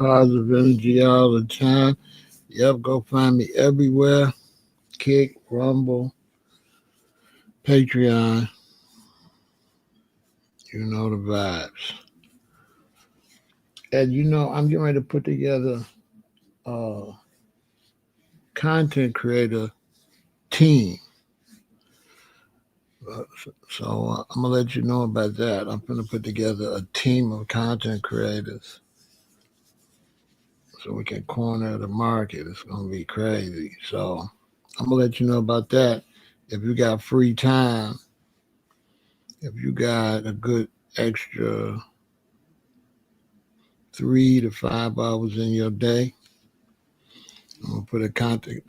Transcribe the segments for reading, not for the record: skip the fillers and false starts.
positive energy all the time. Yep, go find me everywhere. Kick, Rumble, Patreon. You know the vibes. And I'm getting ready to put together a content creator team. So I'm gonna let you know about that. I'm gonna put together a team of content creators so we can corner the market. It's gonna be crazy. So I'm gonna let you know about that. If you got free time, if you got a good extra 3 to 5 hours in your day, I'm gonna put a content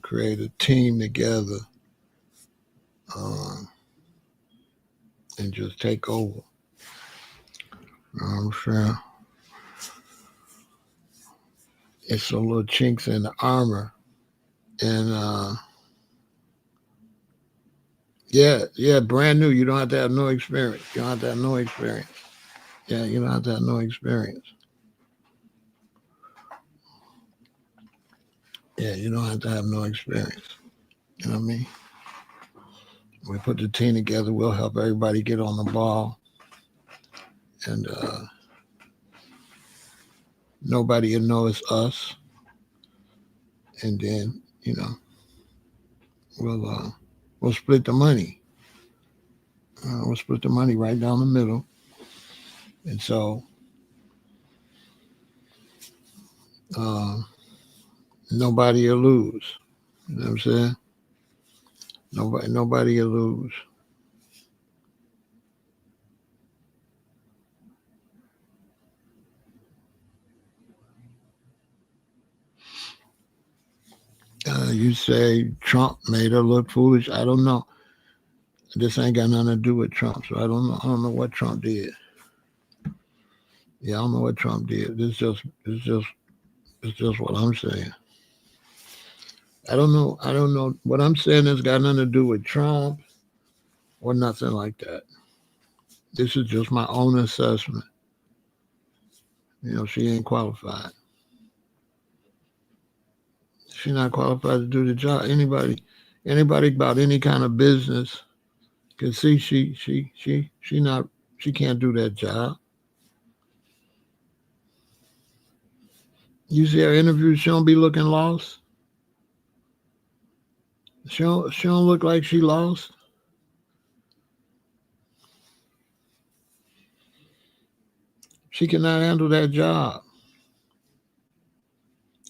creator team together, um, and just take over. You know what I'm saying? It's some little chinks in the armor, and yeah, brand new. You don't have to have no experience. You don't have to have no experience. Yeah, you don't have to have no experience. Yeah, you don't have to have no experience. You know what I mean? We put the team together. We'll help everybody get on the ball, and nobody will know it's us. And then we'll uh, we'll split the money. We'll split the money right down the middle, and so uh, nobody will lose. You know what I'm saying? Nobody will lose. You say Trump made her look foolish. I don't know. This ain't got nothing to do with Trump, so I don't know. I don't know what Trump did. Yeah, I don't know what Trump did. It's just what I'm saying. I don't know. I don't know. What I'm saying has got nothing to do with Trump or nothing like that. This is just my own assessment. She ain't qualified. She's not qualified to do the job. Anybody about any kind of business can see she can't do that job. You see her interview, she don't be looking lost. She don't look like she lost. She cannot handle that job.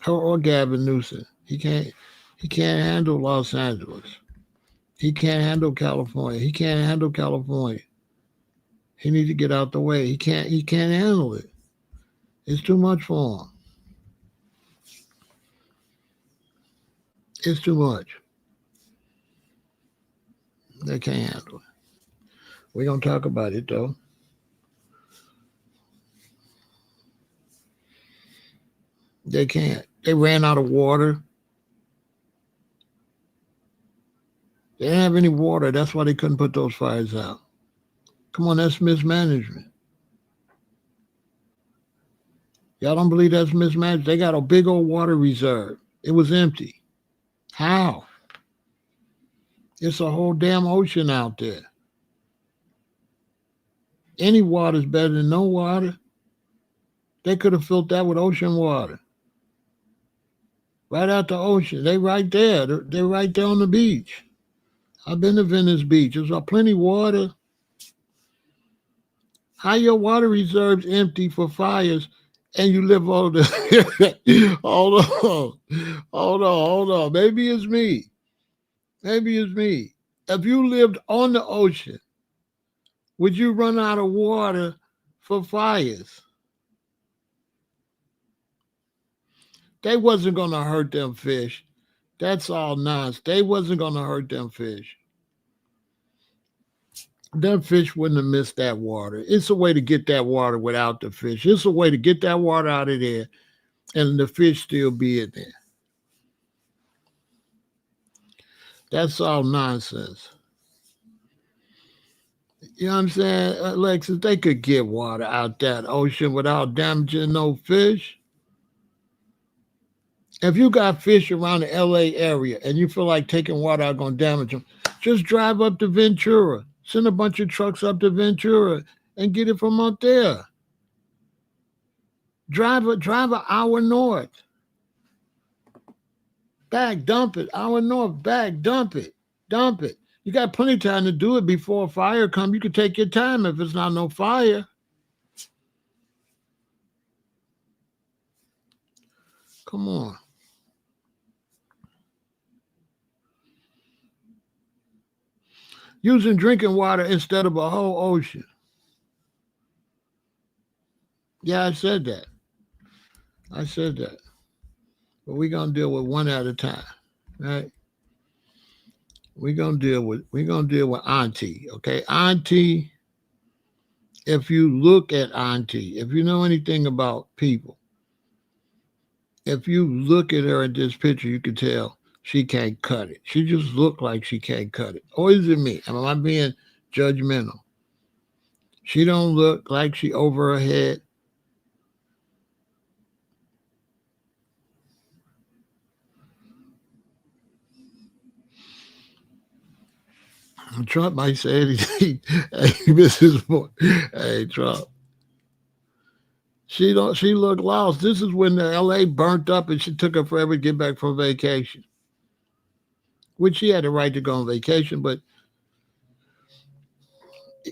Her or Gavin Newsom. He can't handle Los Angeles. He can't handle California. He can't handle California. He needs to get out the way. He can't handle it. It's too much for him. It's too much. They can't handle it. We're gonna talk about it though. They can't. They ran out of water. They didn't have any water. That's why they couldn't put those fires out. Come on, that's mismanagement. Y'all don't believe that's mismanagement? They got a big old water reserve. It was empty. How? It's a whole damn ocean out there. Any water's better than no water. They could have filled that with ocean water. Right out the ocean. They right there. They're right there on the beach. I've been to Venice Beach. There's plenty water. How your water reserves empty for fires and you live on the hold on. Maybe it's me. Maybe it's me. If you lived on the ocean, would you run out of water for fires? They wasn't gonna hurt them fish. That's all nonsense. They wasn't gonna hurt them fish. Them fish wouldn't have missed that water. It's a way to get that water without the fish. It's a way to get that water out of there and the fish still be in there. That's all nonsense. You know what I'm saying, Alexis? They could get water out that ocean without damaging no fish. If you got fish around the LA area and you feel like taking water out going to damage them, just drive up to Ventura. Send a bunch of trucks up to Ventura and get it from up there. Drive an hour north. Back, dump it. Hour north, back, dump it. Dump it. You got plenty of time to do it before a fire comes. You can take your time if it's not no fire. Come on. Using drinking water instead of a whole ocean. Yeah, I said that. I said that. But we're gonna deal with one at a time. Right? We're gonna deal with Auntie. Okay. Auntie, if you look at Auntie, if you know anything about people, if you look at her in this picture, you can tell she can't cut it. She just look like she can't cut it. Or is it me? Am I being judgmental? She don't look like she over her head. Trump might say anything. Hey, Mrs. Moore. Hey, Trump. She don't. She looked lost. This is when the L.A. burnt up, and she took her forever to get back from vacation. Which she had the right to go on vacation, but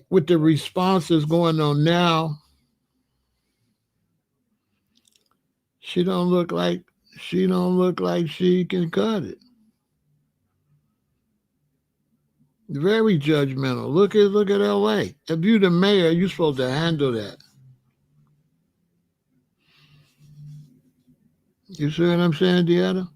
with the responses going on now, she don't look like she can cut it. Very judgmental. Look at L.A. If you the mayor, you're supposed to handle that. You see what I'm saying, Deanna?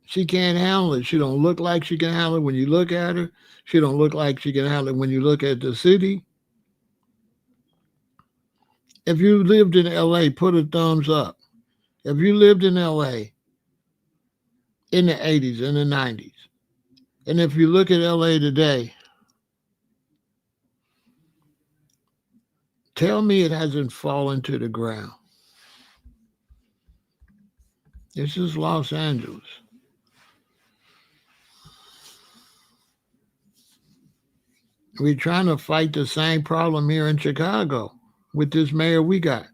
She can't handle it. She don't look like she can handle it when you look at her. She don't look like she can handle it when you look at the city. If you lived in LA, put a thumbs up. If you lived in LA in the 80s, in the 90s, and if you look at LA today, tell me it hasn't fallen to the ground. This is Los Angeles. We're trying to fight the same problem here in Chicago with this mayor we got.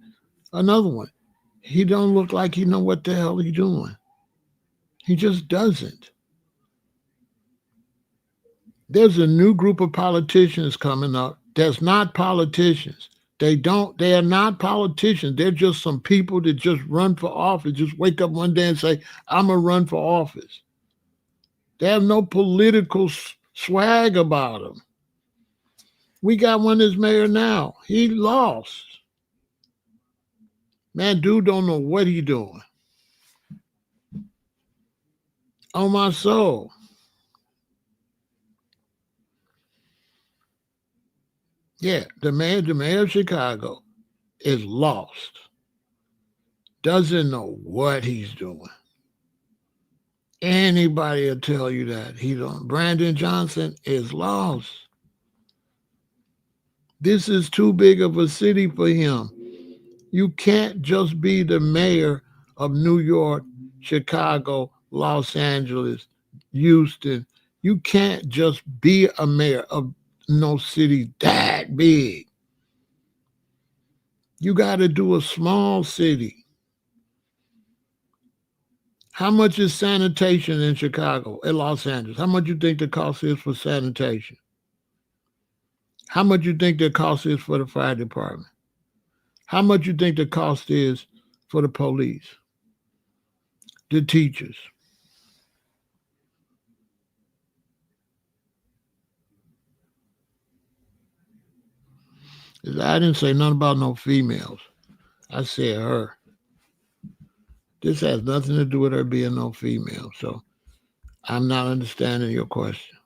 Another one. He don't look like he know what the hell he's doing. He just doesn't. There's a new group of politicians coming up that's not politicians. They are not politicians. They're just some people that just run for office, just wake up one day and say, I'm going to run for office. They have no political swag about them. We got one that's mayor now. He lost. Man, dude don't know what he doing. On my soul. Yeah, the mayor of Chicago is lost. Doesn't know what he's doing. Anybody will tell you that. He don't. Brandon Johnson is lost. This is too big of a city for him. You can't just be the mayor of New York, Chicago, Los Angeles, Houston. You can't just be a mayor of no city that big. You got to do a small city. How much is sanitation in Chicago, in Los Angeles? How much you think the cost is for sanitation? How much you think the cost is for the fire department? How much you think the cost is for the police, the teachers? I didn't say nothing about no females. I said her. This has nothing to do with her being no female. So I'm not understanding your question.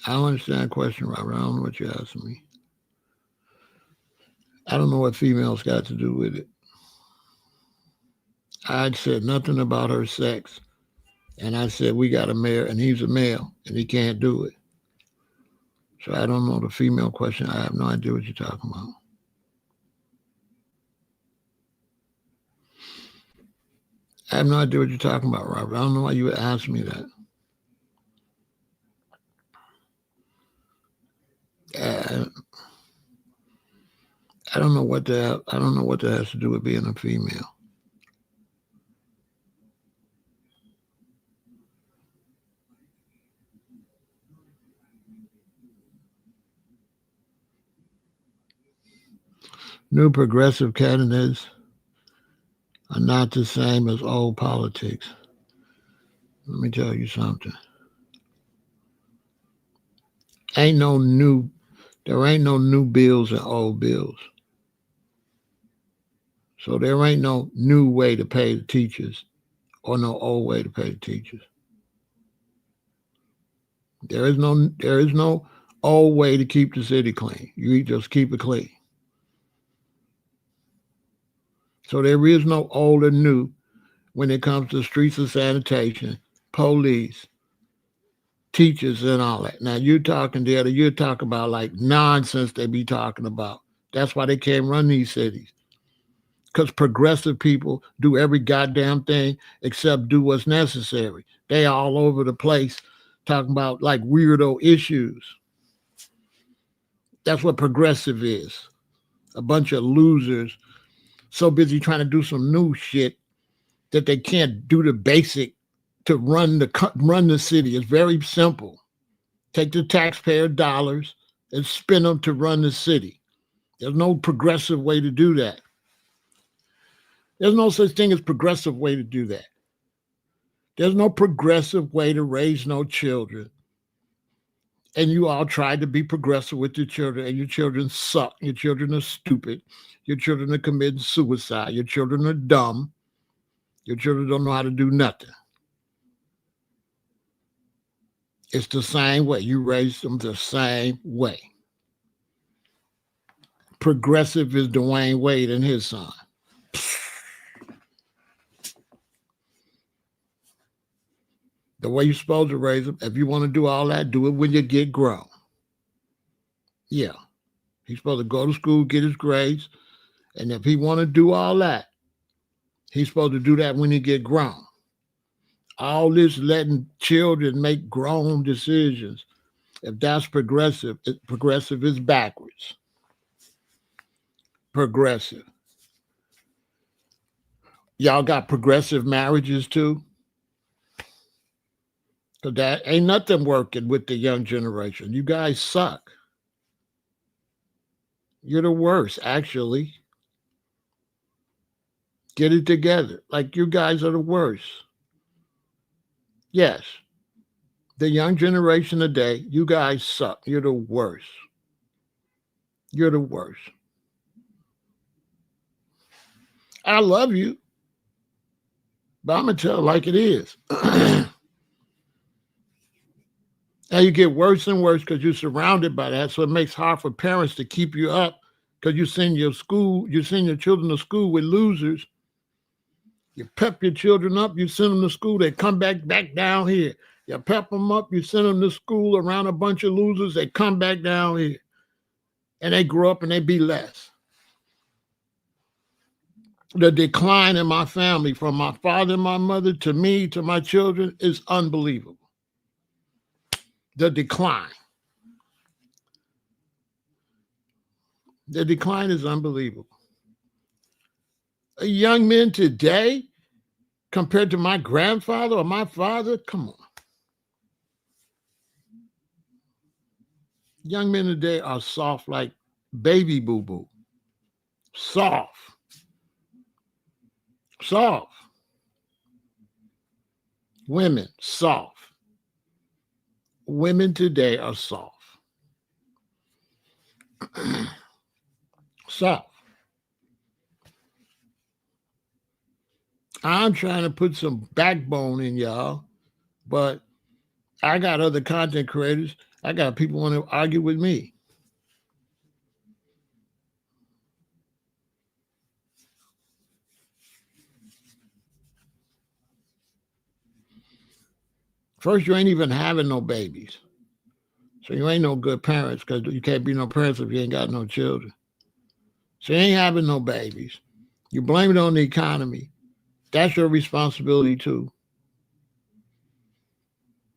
I don't understand the question, Robert. I don't know what you're asking me. I don't know what females got to do with it. I said nothing about her sex. And I said, we got a male, and he's a male, and he can't do it. So I don't know the female question. I have no idea what you're talking about. I have no idea what you're talking about, Robert. I don't know why you would ask me that. Uh, I don't know what that. I don't know what that has to do with being a female. New progressive candidates are not the same as old politics. Let me tell you something. Ain't no new. There ain't no new bills and old bills. So there ain't no new way to pay the teachers or no old way to pay the teachers. There is no old way to keep the city clean. You just keep it clean. So there is no old or new when it comes to streets of sanitation, police, teachers, and all that. Now you're talking there, you're talking about like nonsense they be talking about. That's why they can't run these cities. Because progressive people do every goddamn thing except do what's necessary. They all over the place talking about like weirdo issues. That's what progressive is. A bunch of losers so busy trying to do some new shit that they can't do the basic to run the city. It's very simple. Take the taxpayer dollars and spend them to run the city. There's no progressive way to do that. There's no such thing as progressive way to do that. There's no progressive way to raise no children. And you all tried to be progressive with your children, and your children suck. Your children are stupid. Your children are committing suicide. Your children are dumb. Your children don't know how to do nothing. It's the same way. You raise them the same way. Progressive is Dwayne Wade and his son. The way you're supposed to raise them, if you want to do all that, do it when you get grown. Yeah. He's supposed to go to school, get his grades, and if he want to do all that, he's supposed to do that when he get grown. All this letting children make grown decisions, if that's progressive, progressive is backwards. Progressive. Y'all got progressive marriages too? Because that ain't nothing working with the young generation. You guys suck. You're the worst, actually. Get it together. Like, you guys are the worst. Yes, the young generation today, you guys suck. You're the worst. You're the worst. I love you, but I'm going to tell it like it is. And you get worse and worse because you're surrounded by that. So it makes it hard for parents to keep you up because you send your children to school with losers. You pep your children up, you send them to school, they come back down here. You pep them up, you send them to school around a bunch of losers, they come back down here. And they grow up and they be less. The decline in my family from my father and my mother to me, to my children, is unbelievable. The decline. The decline is unbelievable. Young men today, compared to my grandfather or my father, come on. Young men today are soft like baby boo-boo. Soft. Soft. Women, soft. Women today are soft. Soft. I'm trying to put some backbone in y'all, but I got other content creators. I got people want to argue with me. First, you ain't even having no babies. So you ain't no good parents because you can't be no parents if you ain't got no children. So you ain't having no babies. You blame it on the economy. That's your responsibility too.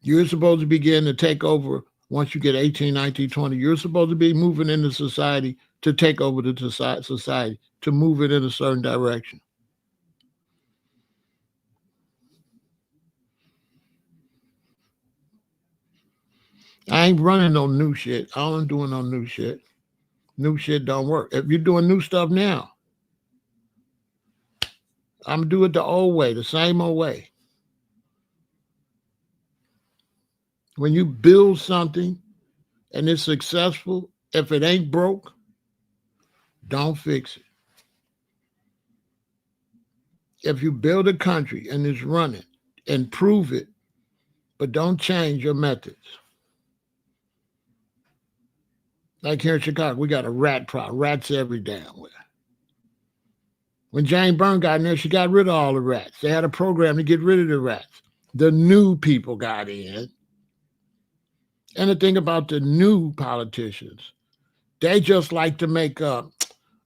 You're supposed to begin to take over once you get 18, 19, 20. You're supposed to be moving into society to take over the society, to move it in a certain direction. I ain't running no new shit. I ain't doing no new shit. New shit don't work. If you're doing new stuff now, I'm gonna do it the old way, the same old way. When you build something and it's successful, if it ain't broke, don't fix it. If you build a country and it's running, improve it, but don't change your methods. Like here in Chicago, we got a rat problem. Rats every damn where. When Jane Byrne got in there, she got rid of all the rats. They had a program to get rid of the rats. The new people got in. And the thing about the new politicians, they just like to make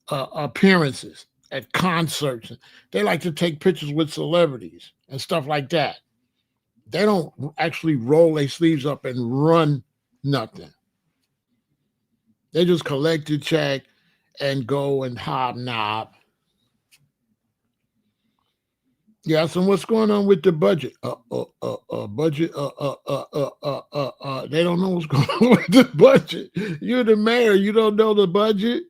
appearances at concerts. They like to take pictures with celebrities and stuff like that. They don't actually roll their sleeves up and run nothing. They just collect a check and go and hobnob. Yeah, so what's going on with the budget? Budget. They don't know what's going on with the budget. You're the mayor. You don't know the budget.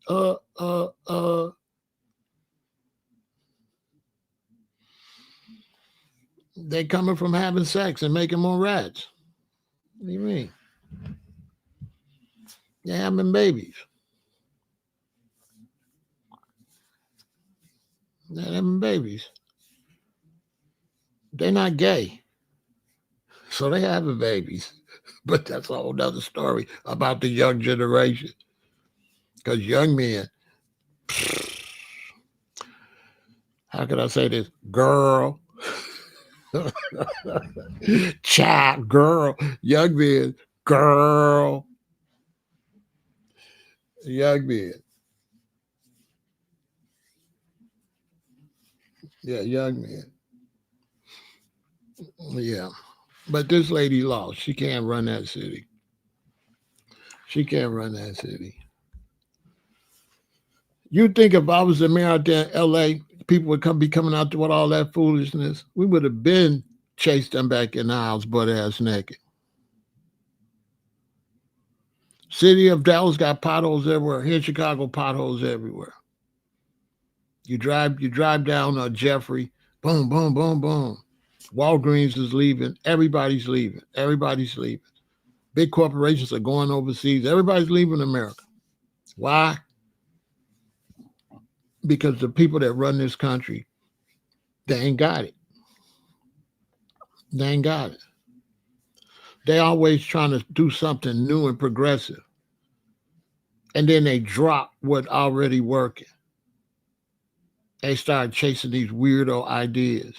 Uh, uh, uh. They coming from having sex and making more rats. What do you mean? They're having babies. They're having babies. They're not gay, so they having babies. But that's a whole nother story about the young generation. Because young men, how can I say this? Girl, child, girl, young men, girl, young men. Yeah, young men. Yeah. But this lady lost. She can't run that city. She can't run that city. You think if I was the mayor out there in LA, people would be coming out there with all that foolishness? We would have been chased them back in the house, butt ass naked. City of Dallas got potholes everywhere. Here in Chicago, potholes everywhere. You drive down Jeffrey, boom, boom, boom, boom. Walgreens is leaving. Everybody's leaving. Everybody's leaving. Big corporations are going overseas. Everybody's leaving America. Why? Because the people that run this country, they ain't got it. They ain't got it. They always trying to do something new and progressive. And then they drop what already working. They start chasing these weirdo ideas.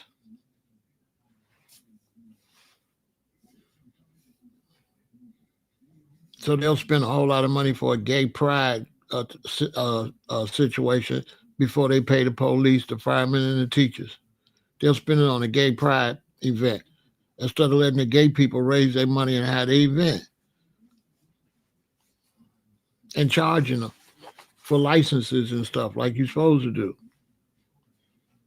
So they'll spend a whole lot of money for a gay pride situation before they pay the police, the firemen, and the teachers. They'll spend it on a gay pride event instead of letting the gay people raise their money and have the event and charging them for licenses and stuff like you're supposed to do.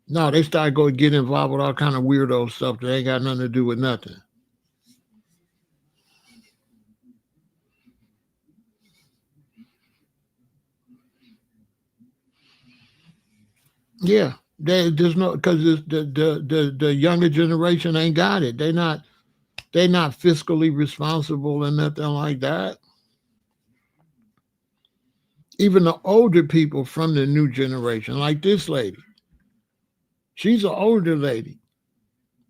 No, they start going get involved with all kind of weirdo stuff that ain't got nothing to do with nothing. Yeah, there's no because the younger generation ain't got it. They not fiscally responsible and nothing like that. Even the older people from the new generation, like this lady, she's an older lady,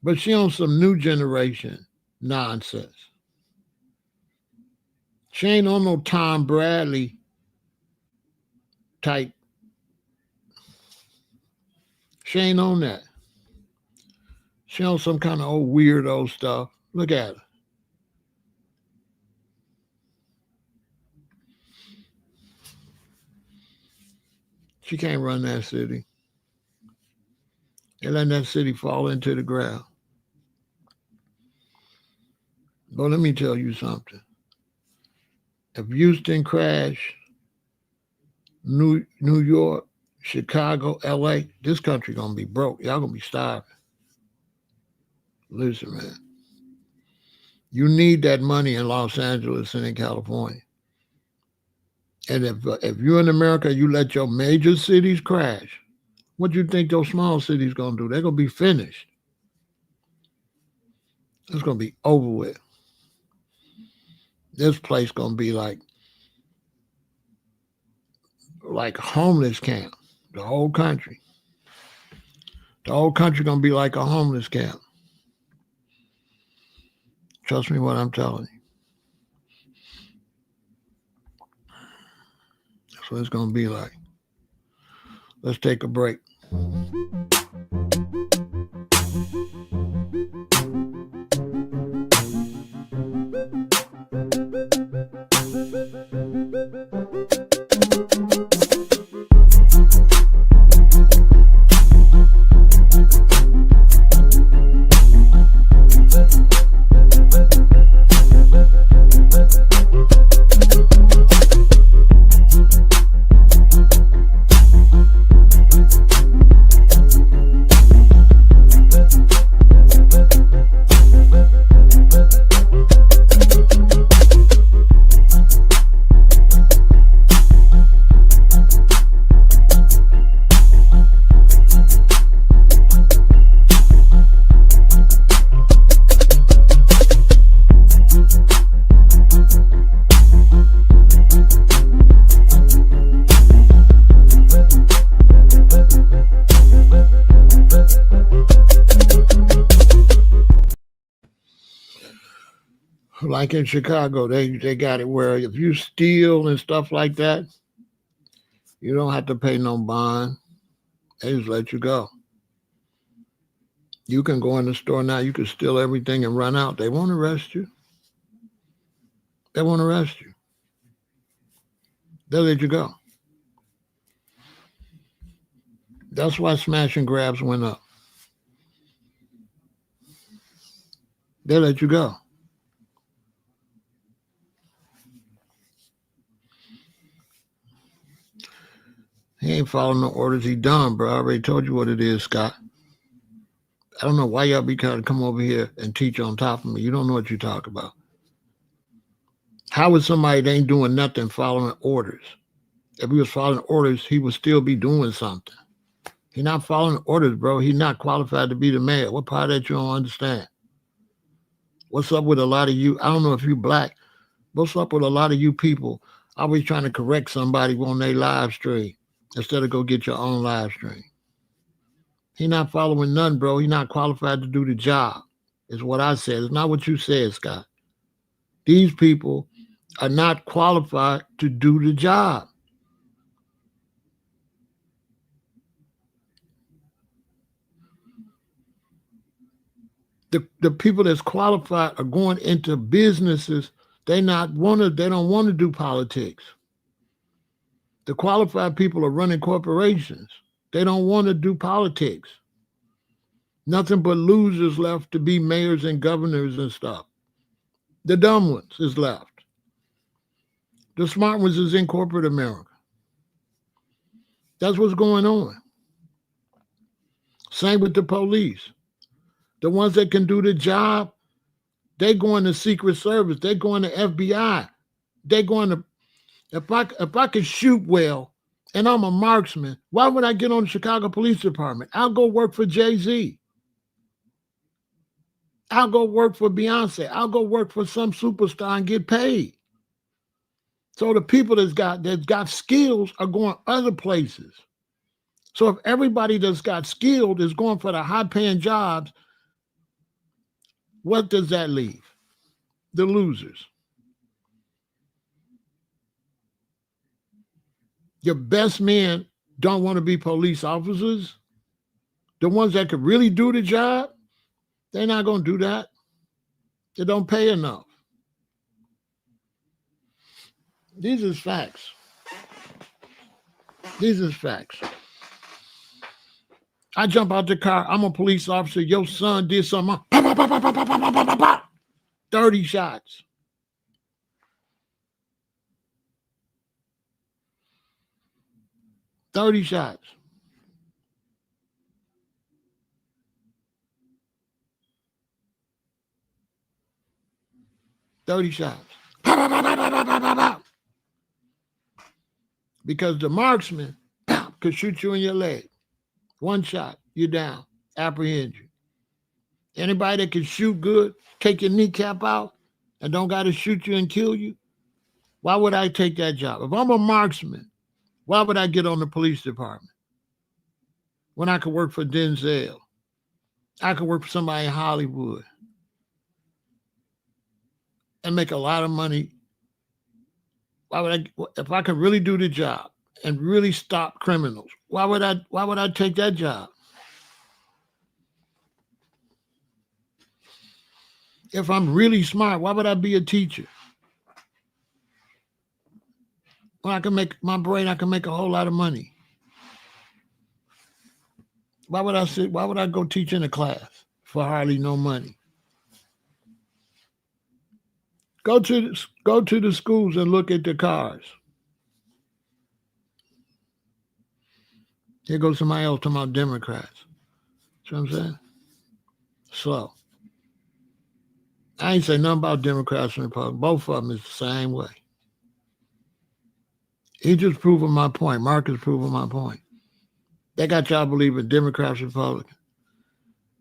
but she on some new generation nonsense. She ain't on no Tom Bradley type. She ain't on that. She on some kind of old weirdo stuff. Look at her. She can't run that city. They're letting that city fall into the ground. But let me tell you something. If Houston crash, New York, Chicago, LA, this country gonna be broke. Y'all gonna be starving. Listen, man. You need that money in Los Angeles and in California. And if you're in America, you let your major cities crash. What do you think those small cities gonna do? They're gonna be finished. It's gonna be over with. This place gonna be like homeless camp. The whole country. The whole country gonna be like a homeless camp. Trust me what I'm telling you. That's what it's gonna be like. Let's take a break. Like in Chicago, they got it where if you steal and stuff like that, you don't have to pay no bond. They just let you go. You can go in the store now, you can steal everything and run out. They won't arrest you. They won't arrest you. They'll let you go. That's why smash and grabs went up. They let you go. He ain't following no orders. He done, bro. I already told you what it is, Scott. I don't know why y'all be trying to come over here and teach on top of me. You don't know what you talk about. How would somebody that ain't doing nothing following orders? If he was following orders, he would still be doing something. He not following orders, bro. He not qualified to be the mayor. What part of that you don't understand? What's up with a lot of you? I don't know if you black. What's up with a lot of you people always trying to correct somebody on their live stream instead of go get your own live stream? He not following none, bro. He not qualified to do the job, is what I said. It's not what you said, Scott. These people are not qualified to do the job. The people that's qualified are going into businesses. They don't want to do politics. The qualified people are running corporations. They don't want to do politics. Nothing but losers left to be mayors and governors and stuff. The dumb ones is left. The smart ones is in corporate America. That's what's going on. Same with the police. The ones that can do the job, they going to Secret Service. They going to FBI. They going to, if I could shoot well and I'm a marksman, why would I get on the Chicago Police Department? I'll go work for Jay-Z. I'll go work for Beyonce. I'll go work for some superstar and get paid. So the people that's got skills are going other places. So if everybody that's got skilled is going for the high-paying jobs, what does that leave? The losers. Your best men don't want to be police officers. The ones that could really do the job, They're not going to do that. They don't pay enough. These is facts. These is facts. I jump out the car. I'm a police officer. Your son did something. 30 shots. 30 shots. Because the marksman could shoot you in your leg. One shot, you're down. Apprehend you. Anybody that can shoot good, take your kneecap out, and don't got to shoot you and kill you, why would I take that job? If I'm a marksman, why would I get on the police department when I could work for Denzel? I could work for somebody in Hollywood and make a lot of money. Why would I, if I could really do the job and really stop criminals, why would I take that job? If I'm really smart, why would I be a teacher? When I can make my brain, I can make a whole lot of money. Why would I go teach in a class for hardly no money? Go to the schools and look at the cars. Here goes somebody else talking about Democrats. See what I'm saying? Slow. I ain't say nothing about Democrats and Republicans. Both of them is the same way. He just proving my point. Mark is proving my point. They got y'all believing Democrats and Republicans.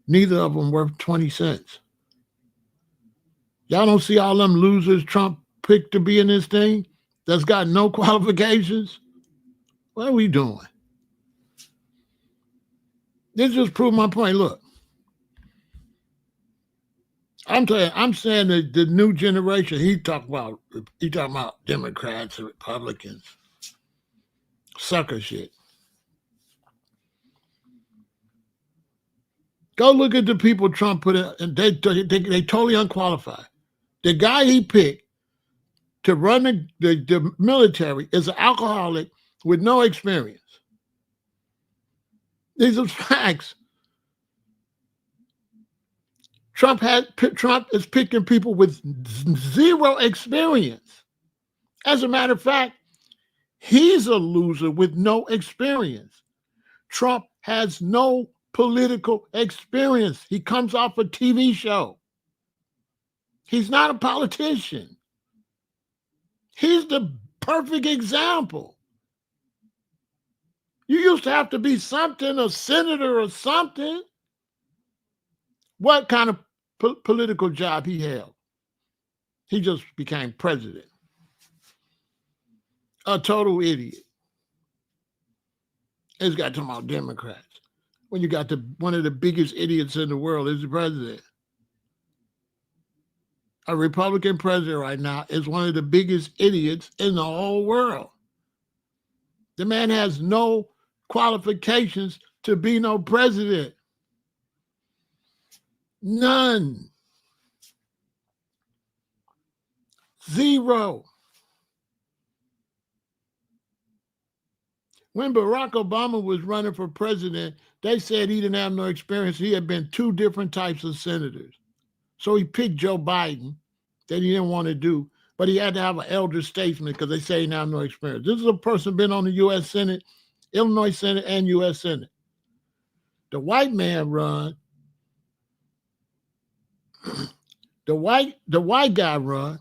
Neither of them worth 20 cents. Y'all don't see all them losers Trump picked to be in this thing that's got no qualifications? What are we doing? This just proved my point. Look, I'm saying that the new generation, he talking about Democrats and Republicans. Sucker shit. Go look at the people Trump put in, and they totally unqualified. The guy he picked to run the military is an alcoholic with no experience. These are facts. Trump is picking people with zero experience. As a matter of fact, he's a loser with no experience. Trump has no political experience. He comes off a TV show. He's not a politician. He's the perfect example. You used to have to be something, a senator or something. What kind of political job he held? He just became president. A total idiot. It's got to talk about Democrats. When you got one of the biggest idiots in the world is the president. A Republican president right now is one of the biggest idiots in the whole world. The man has no qualifications to be no president. None. Zero. When Barack Obama was running for president, they said he didn't have no experience. He had been two different types of senators. So he picked Joe Biden that he didn't want to do, but he had to have an elder statesman because they say he didn't have no experience. This is a person been on the U.S. Senate, Illinois Senate, and U.S. Senate. The white man run. The white guy run.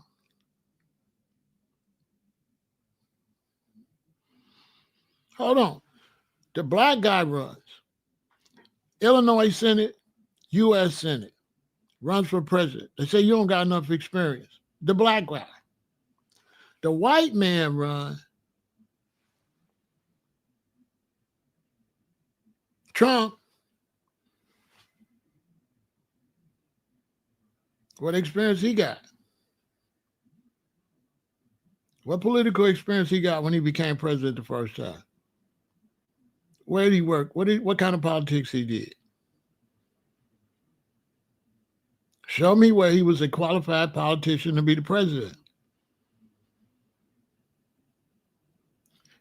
Hold on. The black guy runs. Illinois Senate, U.S. Senate. Runs for president. They say you don't got enough experience. The black guy. The white man runs. Trump. What experience he got? What political experience he got when he became president the first time? Where did he work? What kind of politics he did? Show me where he was a qualified politician to be the president.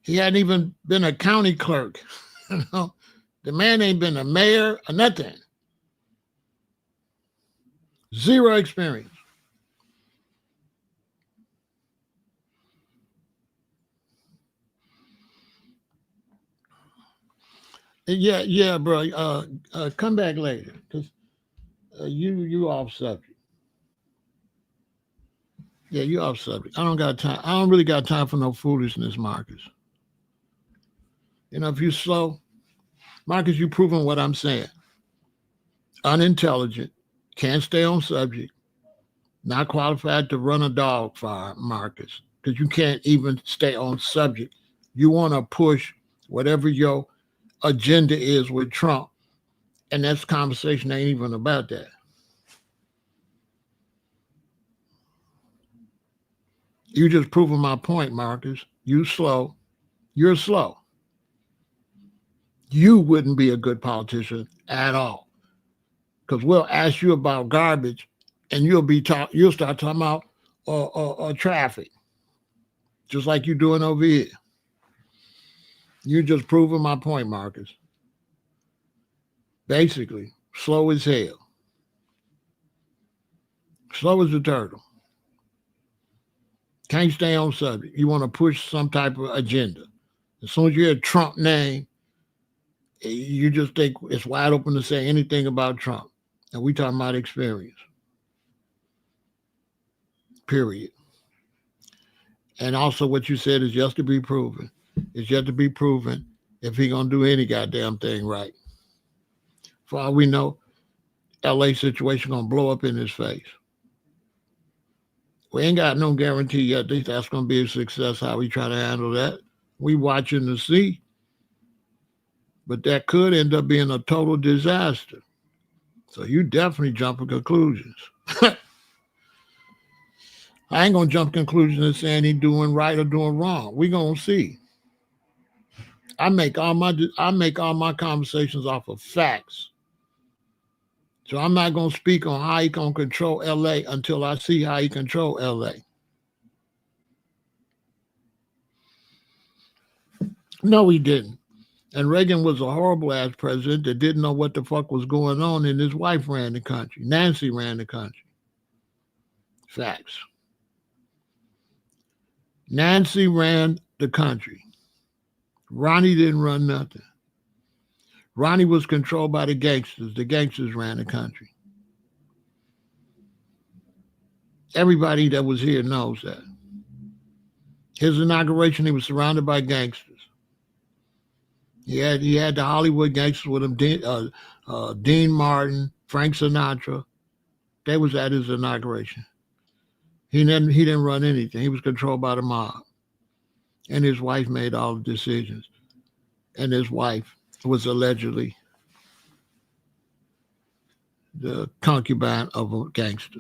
He hadn't even been a county clerk. You know, the man ain't been a mayor or nothing. Zero experience. Yeah, bro. Come back later, cause you off subject. Yeah, you off subject. I don't got time. I don't really got time for no foolishness, Marcus. You know, if you slow, Marcus, you proving what I'm saying. Unintelligent, can't stay on subject, not qualified to run a dog farm, Marcus, because you can't even stay on subject. You want to push whatever your agenda is with Trump, and that's conversation ain't even about that. You just proving my point, Marcus. You slow. You're slow. You wouldn't be a good politician at all, because we'll ask you about garbage, and you'll start talking about traffic, just like you're doing over here. You're just proving my point, Marcus. Basically, slow as hell, slow as a turtle. Can't stay on subject. You want to push some type of agenda. As soon as you hear Trump name, you just think it's wide open to say anything about Trump. And we talking about experience. Period. And also what you said is just to be proven. It's yet to be proven if he gonna do any goddamn thing right. For all we know, LA situation gonna blow up in his face. We ain't got no guarantee yet that that's gonna be a success, how we try to handle that. We watching to see, but that could end up being a total disaster. So you definitely jumping conclusions. I ain't gonna jump conclusions and saying he doing right or doing wrong. We gonna see. I make all my conversations off of facts. So I'm not gonna speak on how he gonna control LA until I see how he control LA. No, he didn't. And Reagan was a horrible ass president that didn't know what the fuck was going on, and his wife ran the country. Nancy ran the country. Facts. Nancy ran the country. Ronnie didn't run nothing. Ronnie was controlled by the gangsters. The gangsters ran the country. Everybody that was here knows that. His inauguration, he was surrounded by gangsters. He had the Hollywood gangsters with him, Dean Martin, Frank Sinatra. They was at his inauguration. He didn't run anything. He was controlled by the mob. And his wife made all the decisions. And his wife was allegedly the concubine of a gangster.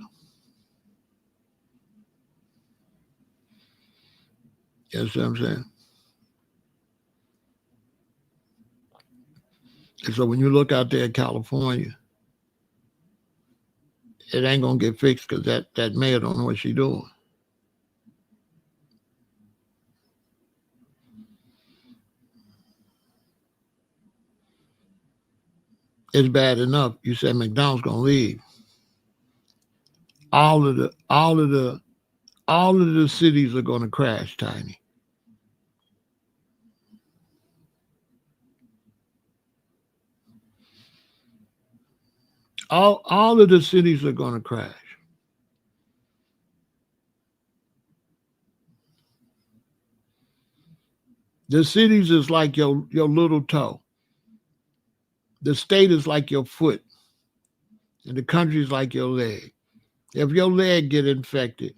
You know what I'm saying? And so when you look out there in California, it ain't gonna get fixed because that mayor don't know what she's doing. It's bad enough. You said McDonald's gonna leave. All of the all of the all of the cities are gonna crash, Tiny. All of the cities are gonna crash. The cities is like your little toe. The state is like your foot, and the country is like your leg. If your leg get infected,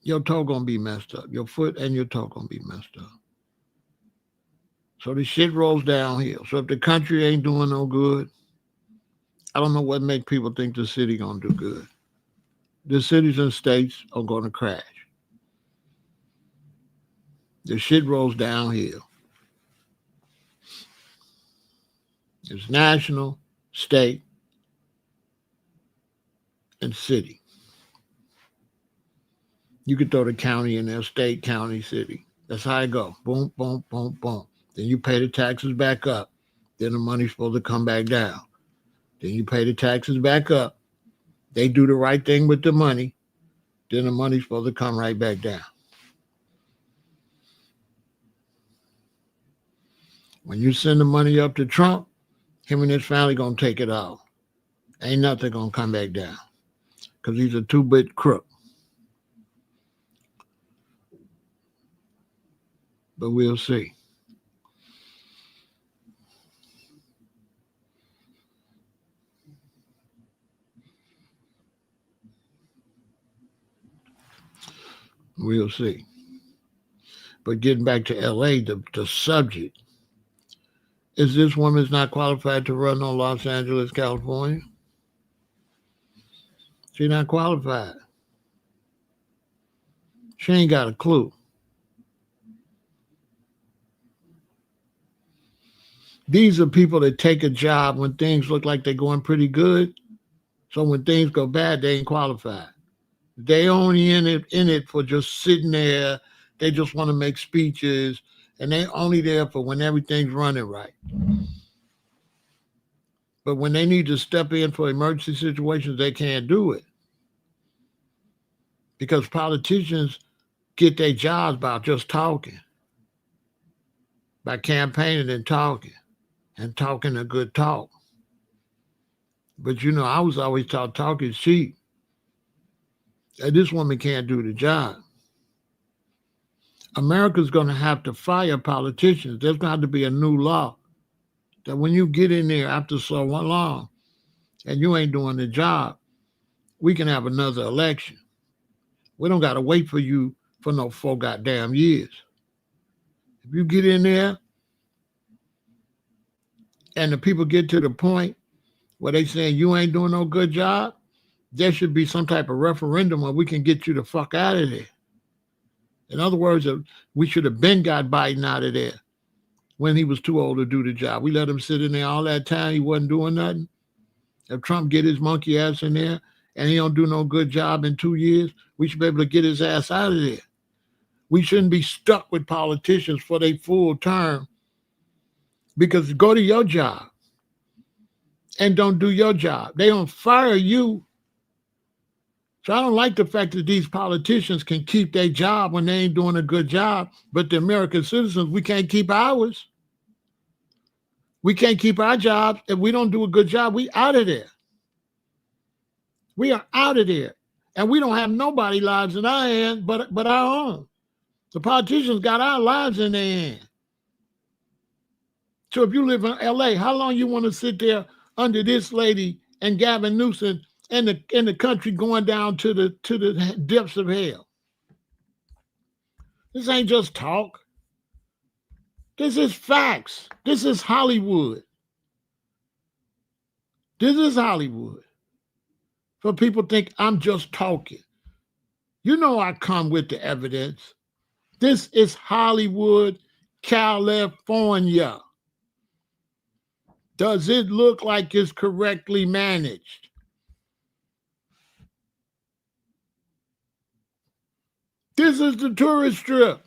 your toe gonna be messed up. Your foot and your toe gonna be messed up. So the shit rolls downhill. So if the country ain't doing no good, I don't know what make people think the city gonna do good. The cities and states are gonna crash. The shit rolls downhill. It's national, state, and city. You could throw the county in there, state, county, city. That's how it go. Boom, boom, boom, boom. Then you pay the taxes back up. Then the money's supposed to come back down. Then you pay the taxes back up. They do the right thing with the money. Then the money's supposed to come right back down. When you send the money up to Trump, him and his family going to take it all. Ain't nothing going to come back down because he's a two-bit crook. But we'll see. We'll see. But getting back to L.A., the subject, is this woman's not qualified to run on Los Angeles, California? She's not qualified. She ain't got a clue. These are people that take a job when things look like they're going pretty good. So when things go bad, they ain't qualified. They only in it for just sitting there. They just want to make speeches, and they only there for when everything's running right. But when they need to step in for emergency situations, they can't do it. Because politicians get their jobs by just talking, by campaigning and talking a good talk. But I was always taught talk is cheap. And this woman can't do the job. America's going to have to fire politicians. There's going to have to be a new law that when you get in there after so long and you ain't doing the job, we can have another election. We don't got to wait for you for no 4 goddamn years. If you get in there and the people get to the point where they saying you ain't doing no good job, there should be some type of referendum where we can get you the fuck out of there. In other words, we should have been got Biden out of there when he was too old to do the job. We let him sit in there all that time. He wasn't doing nothing. If Trump get his monkey ass in there and he don't do no good job in 2 years, we should be able to get his ass out of there. We shouldn't be stuck with politicians for their full term, because go to your job and don't do your job. They don't fire you. So I don't like the fact that these politicians can keep their job when they ain't doing a good job, but the American citizens, we can't keep ours. We can't keep our jobs. If we don't do a good job, we out of there. We are out of there. And we don't have nobody lives in our hand but our own. The politicians got our lives in their hand. So if you live in L.A., how long you want to sit there under this lady and Gavin Newsom and the country going down to the depths of hell? This ain't just talk. This is facts. This is Hollywood. This is Hollywood. So people think I'm just talking. You know I come with the evidence. This is Hollywood, California. Does it look like it's correctly managed? This is the tourist strip.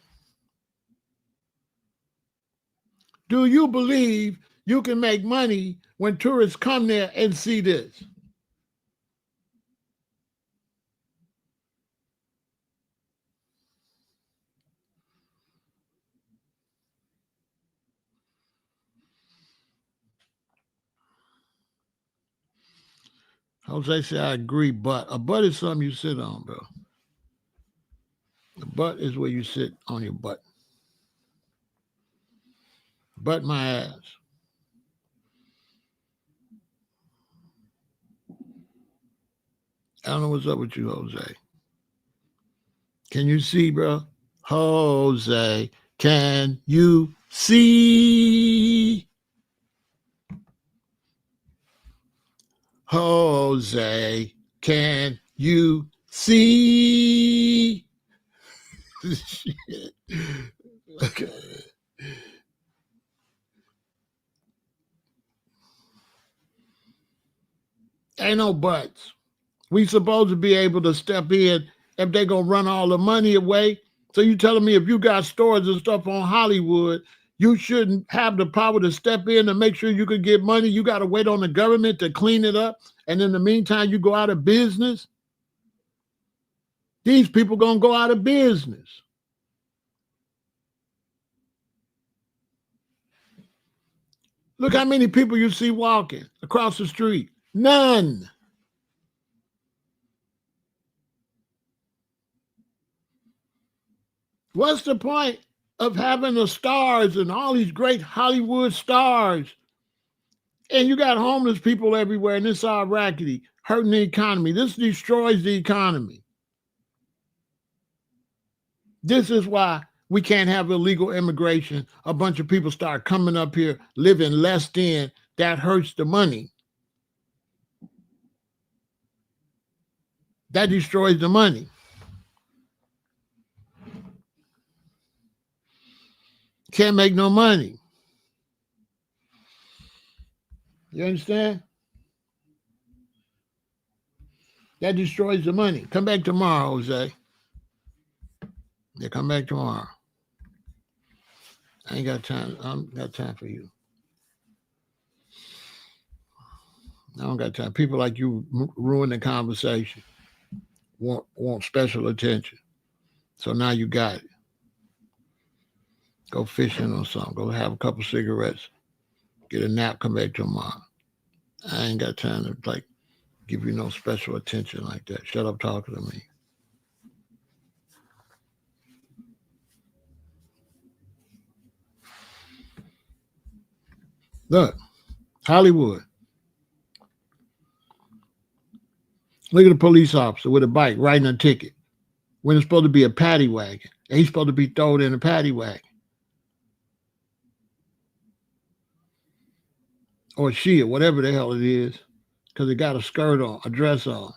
Do you believe you can make money when tourists come there and see this? Jose said, I agree, but a butt is something you sit on, bro. The butt is where you sit on your butt. Butt my ass. I don't know what's up with you, Jose. Can you see, bro? Jose, can you see? Jose, can you see? Shit. Okay. Ain't no buts. We supposed to be able to step in if they're going to run all the money away. So you telling me if you got stores and stuff on Hollywood, you shouldn't have the power to step in and make sure you can get money? You got to wait on the government to clean it up. And in the meantime, you go out of business. These people going to go out of business. Look how many people you see walking across the street. None. What's the point of having the stars and all these great Hollywood stars? And you got homeless people everywhere, and it's all rackety, hurting the economy. This destroys the economy. This is why we can't have illegal immigration. A bunch of people start coming up here, living less than. That hurts the money. That destroys the money. Can't make no money. You understand? That destroys the money. Come back tomorrow, Jose. Yeah, come back tomorrow. I ain't got time. I don't got time for you. I don't got time. People like you ruin the conversation. Want special attention. So now you got it. Go fishing or something. Go have a couple cigarettes. Get a nap. Come back tomorrow. I ain't got time to give you no special attention like that. Shut up talking to me. Look, Hollywood. Look at the police officer with a bike writing a ticket when it's supposed to be a paddy wagon. And he's supposed to be thrown in a paddy wagon. Or she, or whatever the hell it is, because it got a skirt on, a dress on.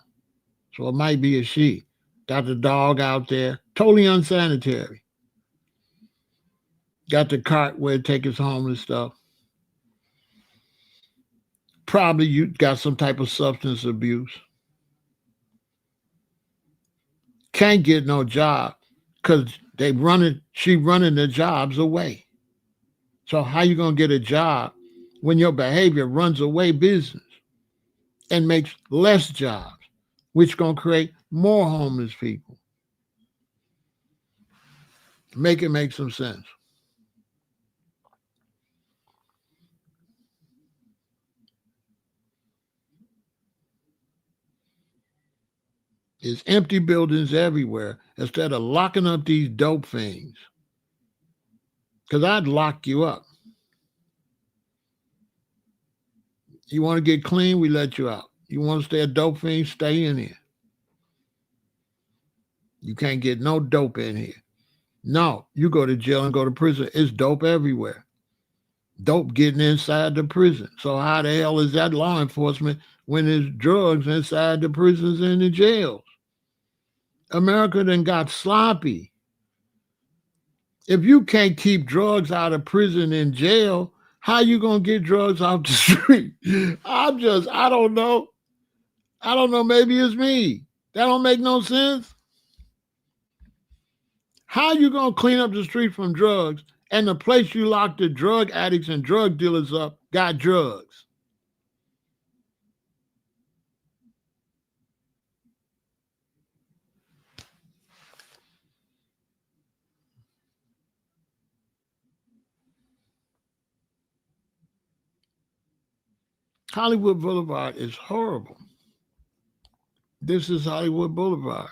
So it might be a she. Got the dog out there, totally unsanitary. Got the cart where it takes us home and stuff. Probably you got some type of substance abuse. Can't get no job because she running the jobs away. So how you gonna get a job when your behavior runs away business and makes less jobs, which gonna create more homeless people? Make it make some sense. There's empty buildings everywhere instead of locking up these dope things. Because I'd lock you up. You want to get clean, we let you out. You want to stay a dope fiend, stay in here. You can't get no dope in here. No, you go to jail and go to prison. It's dope everywhere. Dope getting inside the prison. So how the hell is that law enforcement when there's drugs inside the prisons and the jails? America then got sloppy. If you can't keep drugs out of prison and jail, how you gonna get drugs off the street? I don't know. I don't know. Maybe it's me. That don't make no sense. How you gonna clean up the street from drugs and the place you lock the drug addicts and drug dealers up got drugs? Hollywood Boulevard is horrible. This is Hollywood Boulevard.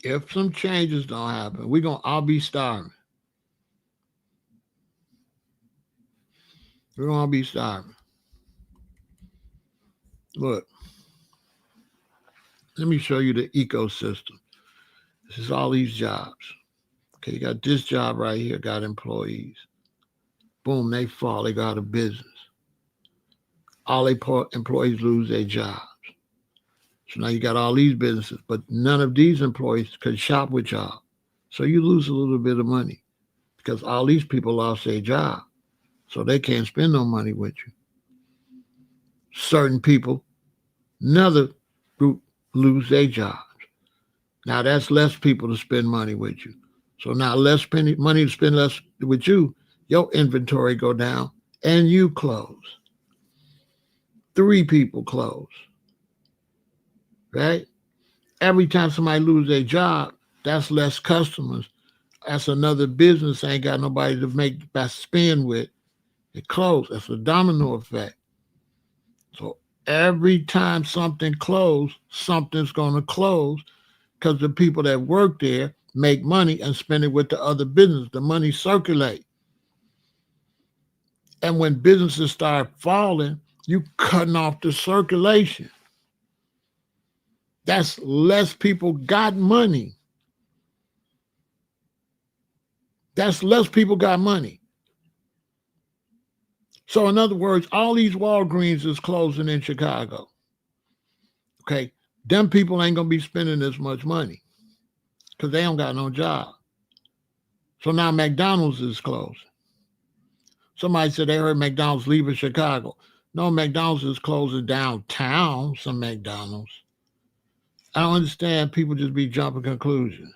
If some changes don't happen, we're going to all be starving. We're going to all be starving. Look, let me show you the ecosystem. This is all these jobs. Okay, you got this job right here, got employees. Boom, they fall, they go out of business. All they employees lose their jobs. So now you got all these businesses, but none of these employees could shop with y'all. So you lose a little bit of money. because all these people lost their job. So they can't spend no money with you. Certain people, another group, lose their jobs. Now that's less people to spend money with you. So now less money to spend less with you, your inventory go down and you close. 3 people close, right? Every time somebody lose their job, that's less customers. That's another business ain't got nobody to make that spend with. It closed. That's a domino effect. So every time something closes, something's going to close because the people that work there make money and spend it with the other business. The money circulate. And when businesses start falling, you cutting off the circulation. That's less people got money. That's less people got money. So in other words, all these Walgreens is closing in Chicago. Okay. Them people ain't going to be spending as much money because they don't got no job. So now McDonald's is closing. Somebody said they heard McDonald's leaving Chicago. No, McDonald's is closing downtown, some McDonald's. I don't understand people just be jumping conclusions.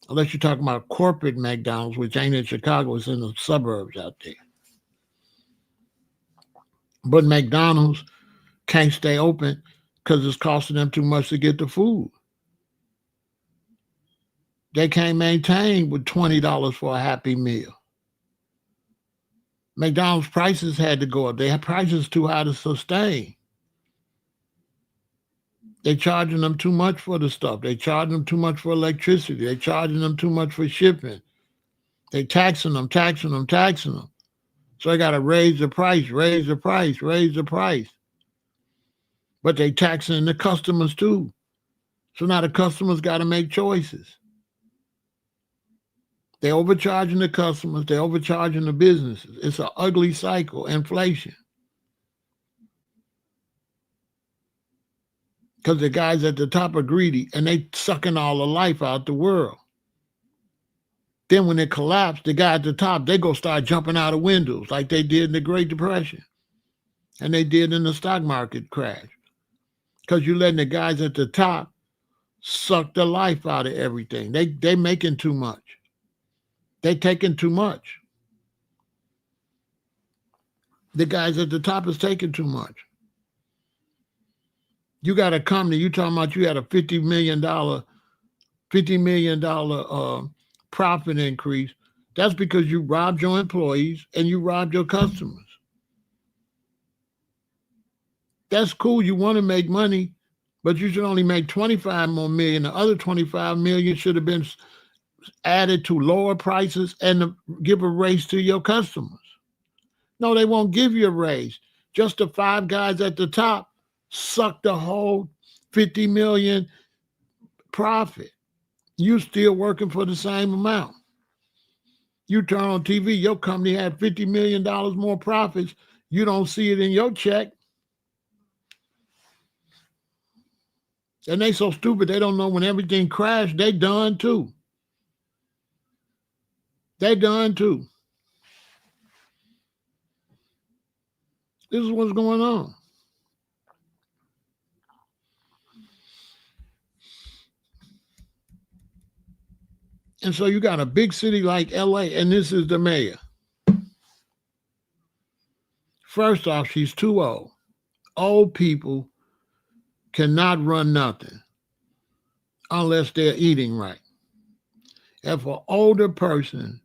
Unless you're talking about corporate McDonald's, which ain't in Chicago, it's in the suburbs out there. But McDonald's can't stay open because it's costing them too much to get the food. They can't maintain with $20 for a Happy Meal. McDonald's prices had to go up. Their prices too high to sustain. They charging them too much for the stuff. They charging them too much for electricity. They charging them too much for shipping. They taxing them. So they got to raise the price. But they taxing the customers too. So now the customers got to make choices. They're overcharging the customers. They're overcharging the businesses. It's an ugly cycle, inflation. Because the guys at the top are greedy and they sucking all the life out the world. Then when it collapsed, the guy at the top, they go start jumping out of windows like they did in the Great Depression. And they did in the stock market crash. Because you're letting the guys at the top suck the life out of everything. They making too much. They taking too much. The guys at the top is taking too much. You got a company, you talking about you had a $50 million profit increase. That's because you robbed your employees and you robbed your customers. That's cool. You want to make money, but you should only make 25 more million. The other 25 million should have been added to lower prices and give a raise to your customers. No, they won't give you a raise. Just the 5 guys at the top suck the whole 50 million profit. You still working for the same amount. You turn on TV, your company had $50 million more profits. You don't see it in your check. And they so stupid, they don't know when everything crashed, they done too. They done too. This is what's going on. And so you got a big city like LA, and this is the mayor. First off, she's too old. Old people cannot run nothing unless they're eating right. If an older person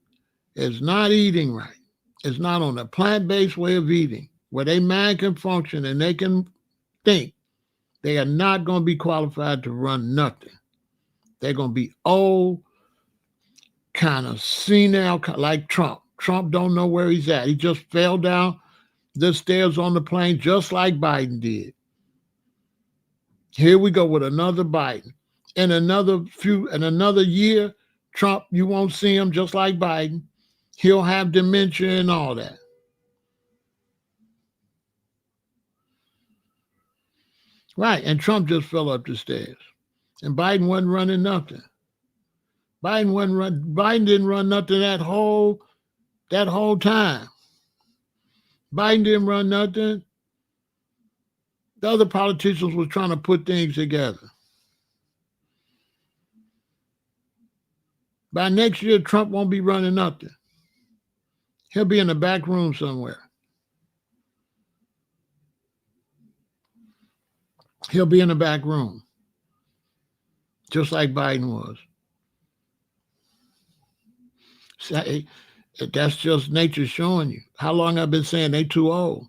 is not eating right, is not on a plant-based way of eating, where their mind can function and they can think, they are not going to be qualified to run nothing. They're going to be old, kind of senile, like Trump. Trump don't know where he's at. He just fell down the stairs on the plane just like Biden did. Here we go with another Biden. In another year, Trump, you won't see him just like Biden. He'll have dementia and all that. Right, and Trump just fell up the stairs. And Biden wasn't running nothing. Biden didn't run nothing that whole time. Biden didn't run nothing. The other politicians was trying to put things together. By next year, Trump won't be running nothing. He'll be in the back room somewhere. He'll be in the back room, just like Biden was. That's just nature showing you. How long I've been saying they too old.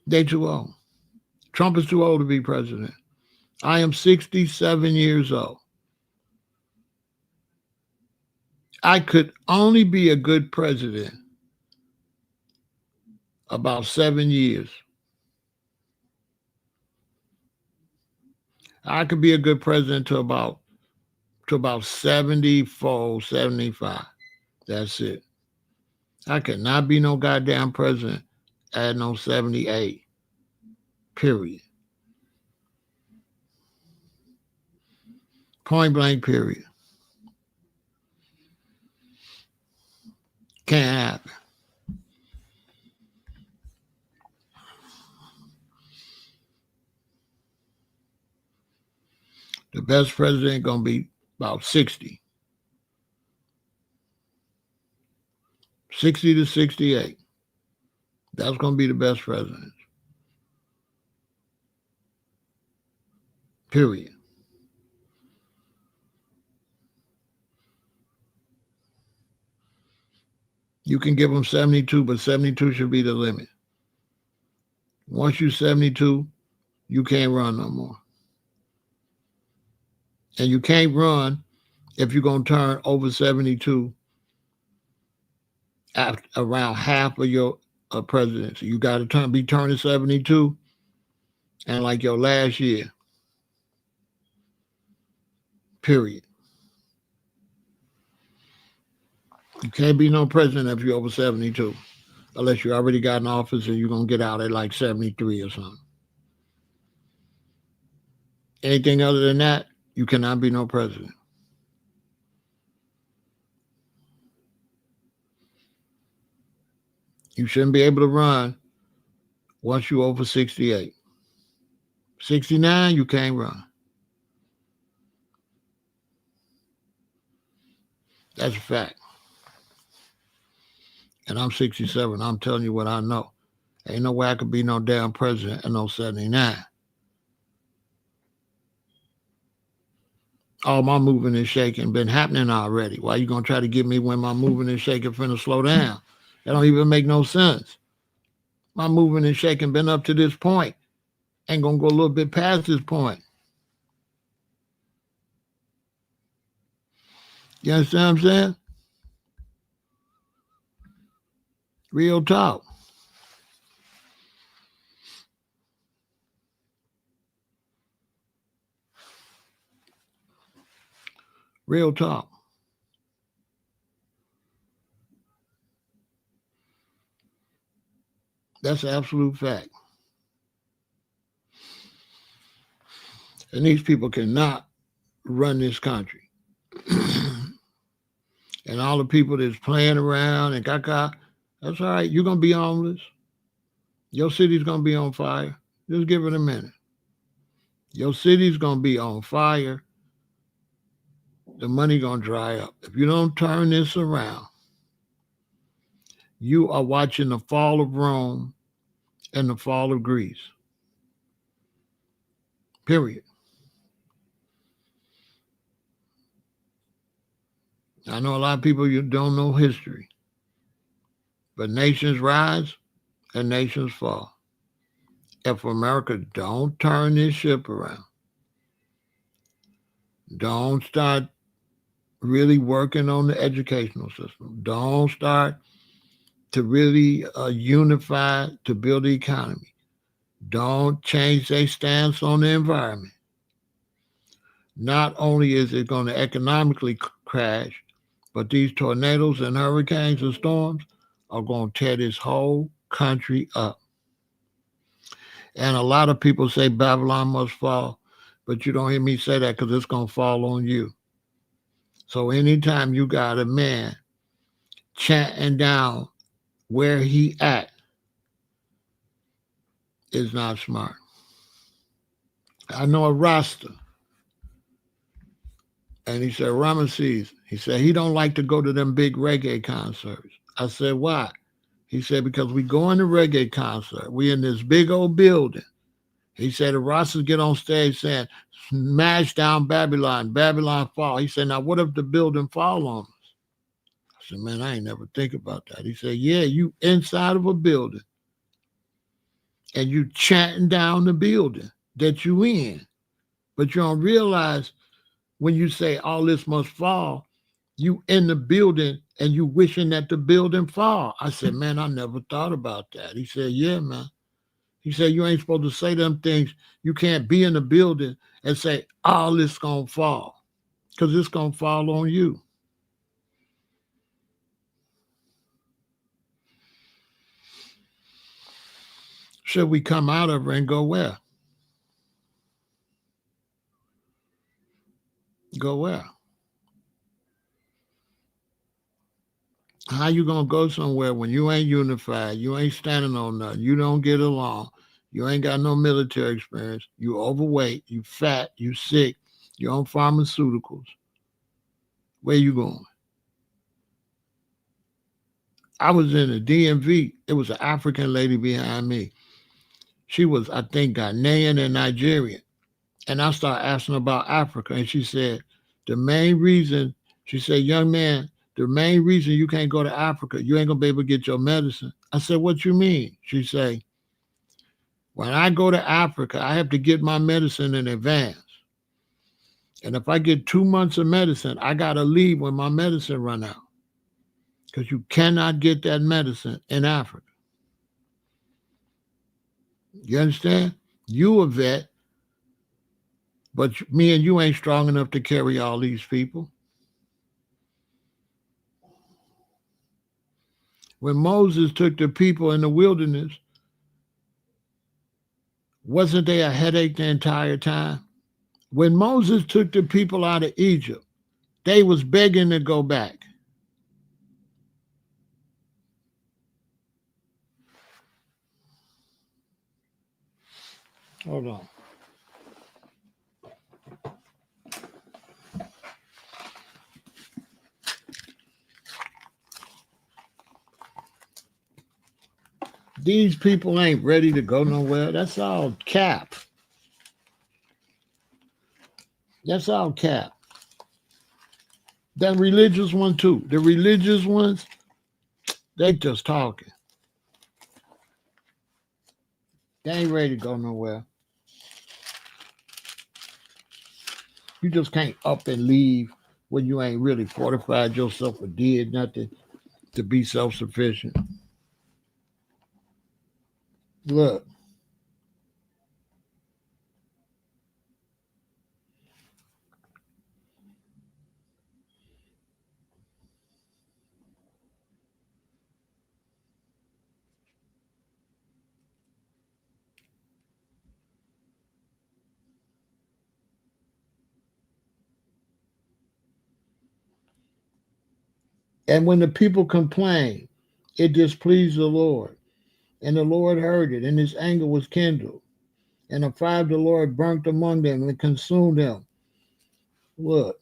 They too old. Trump is too old to be president. I am 67 years old. I could only be a good president about 7 years. I could be a good president to about 74, 75. That's it. I could not be no goddamn president at no 78. Period. Point blank, period. Can't happen. The best president gonna be about 60. 60 to 68. That's gonna be the best president. Period. You can give them 72, but 72 should be the limit. Once you're 72, you can't run no more. And you can't run if you're going to turn over 72 after around half of your presidency. You got to be turning 72 and like your last year. Period. You can't be no president if you're over 72, unless you already got in office and you're going to get out at like 73 or something. Anything other than that, you cannot be no president. You shouldn't be able to run once you're over 68. 69, you can't run. That's a fact. And I'm 67. I'm telling you what I know. Ain't no way I could be no damn president at no 79. All my moving and shaking been happening already. Why you gonna try to get me when my moving and shaking finna slow down? That don't even make no sense. My moving and shaking been up to this point. Ain't gonna go a little bit past this point. You understand what I'm saying? Real talk. Real talk. That's an absolute fact. And these people cannot run this country. And all the people that's playing around and caca, that's all right. You're going to be homeless. Your city's going to be on fire. Just give it a minute. Your city's going to be on fire. The money going to dry up. If you don't turn this around, you are watching the fall of Rome and the fall of Greece. Period. I know a lot of people, you don't know history. But nations rise and nations fall. If America don't turn this ship around, don't start really working on the educational system, don't start to really unify to build the economy, don't change their stance on the environment, not only is it going to economically crash, but these tornadoes and hurricanes and storms are going to tear this whole country up. And a lot of people say Babylon must fall, but you don't hear me say that because it's going to fall on you. So anytime you got a man chanting down where he at is not smart. I know a Rasta, and he said, Ramesses, he said he don't like to go to them big reggae concerts. I said, why? He said, because we go in the reggae concert. We in this big old building. He said the Rastas get on stage saying, smash down Babylon, Babylon fall. He said, now what if the building fall on us? I said, man, I ain't never think about that. He said, yeah, you inside of a building and you chanting down the building that you in. But you don't realize when you say all this must fall, you in the building and you wishing that the building fall. I said, man, I never thought about that. He said, yeah, man. He said, you ain't supposed to say them things. You can't be in the building and say, all this going to fall because it's going to fall on you. Should we come out of it and go where? Go where? How you going to go somewhere when you ain't unified, you ain't standing on nothing, you don't get along, you ain't got no military experience, you overweight, you fat, you sick, you on pharmaceuticals. Where you going? I was in the DMV. It was an African lady behind me. She was, I think, Ghanaian and Nigerian. And I started asking about Africa. And she said, the main reason, she said, young man, the main reason you can't go to Africa, you ain't going to be able to get your medicine. I said, what you mean? She said, when I go to Africa, I have to get my medicine in advance. And if I get 2 months of medicine, I got to leave when my medicine run out. Because you cannot get that medicine in Africa. You understand? You a vet, but me and you ain't strong enough to carry all these people. When Moses took the people in the wilderness, wasn't they a headache the entire time? When Moses took the people out of Egypt, they was begging to go back. Hold on. These people ain't ready to go nowhere. That's all cap. That's all cap. That religious one too. The religious ones, they just talking. They ain't ready to go nowhere. You just can't up and leave when you ain't really fortified yourself or did nothing to be self-sufficient. Look, and when the people complained, it displeased the Lord. And the Lord heard it, and his anger was kindled. And the fire of the Lord burnt among them and consumed them. Look,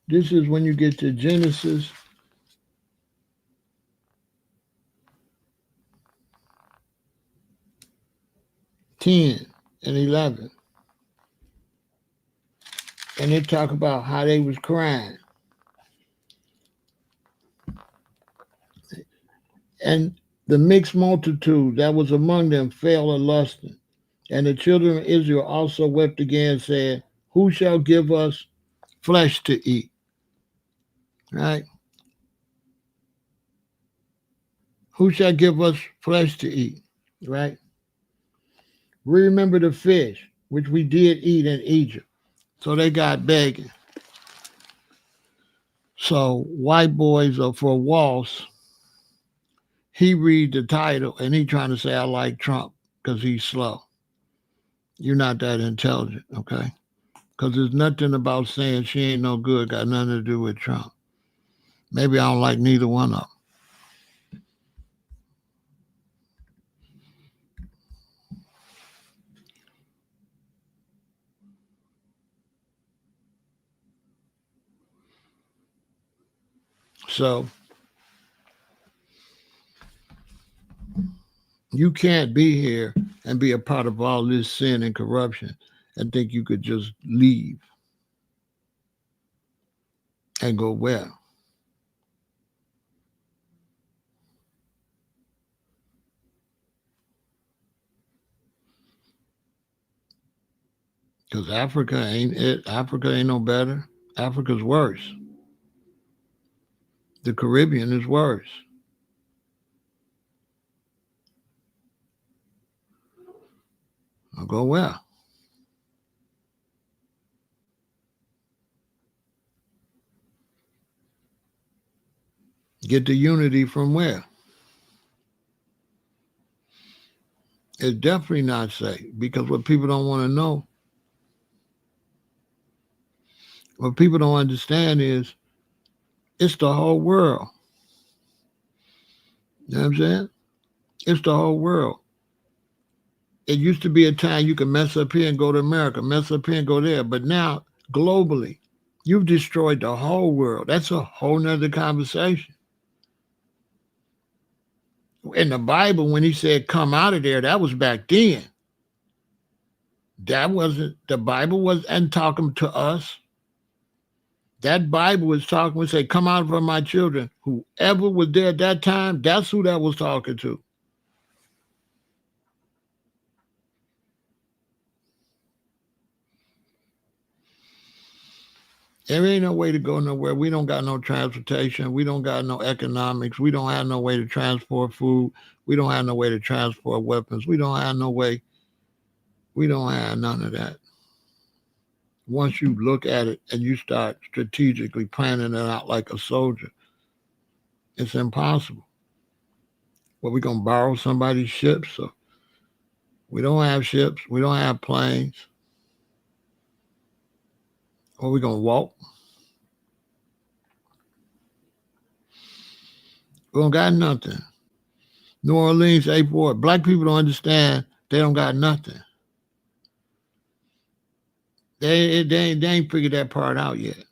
this is when you get to Genesis 10 and 11. And they talk about how they was crying. And the mixed multitude that was among them fell a lusting. And the children of Israel also wept again, saying, who shall give us flesh to eat? Right? Who shall give us flesh to eat? Right? We remember the fish, which we did eat in Egypt. So they got begging. So white boys are for waltz. He read the title and he trying to say I like Trump because he's slow. You're not that intelligent, okay? Because there's nothing about saying she ain't no good got nothing to do with Trump. Maybe I don't like neither one of them. So you can't be here and be a part of all this sin and corruption and think you could just leave and go where? Because Africa ain't it. Africa ain't no better. Africa's worse. The Caribbean is worse. I'll go where? Get the unity from where? It's definitely not safe because what people don't want to know, what people don't understand is it's the whole world. You know what I'm saying? It's the whole world. It used to be a time you could mess up here and go to America, mess up here and go there. But now, globally, you've destroyed the whole world. That's a whole nother conversation. In the Bible, when he said come out of there, that was back then. That wasn't, the Bible wasn't talking to us. That Bible was talking, we say, come out from my children. Whoever was there at that time, that's who that was talking to. There ain't no way to go nowhere. We don't got no transportation. We don't got no economics. We don't have no way to transport food. We don't have no way to transport weapons. We don't have no way. We don't have none of that. Once you look at it and you start strategically planning it out like a soldier, it's impossible. Well, we're going to borrow somebody's ships. So we don't have ships. We don't have planes. Or we going to walk. We don't got nothing. New Orleans airport. Black people don't understand. They don't got nothing. They ain't figured that part out yet.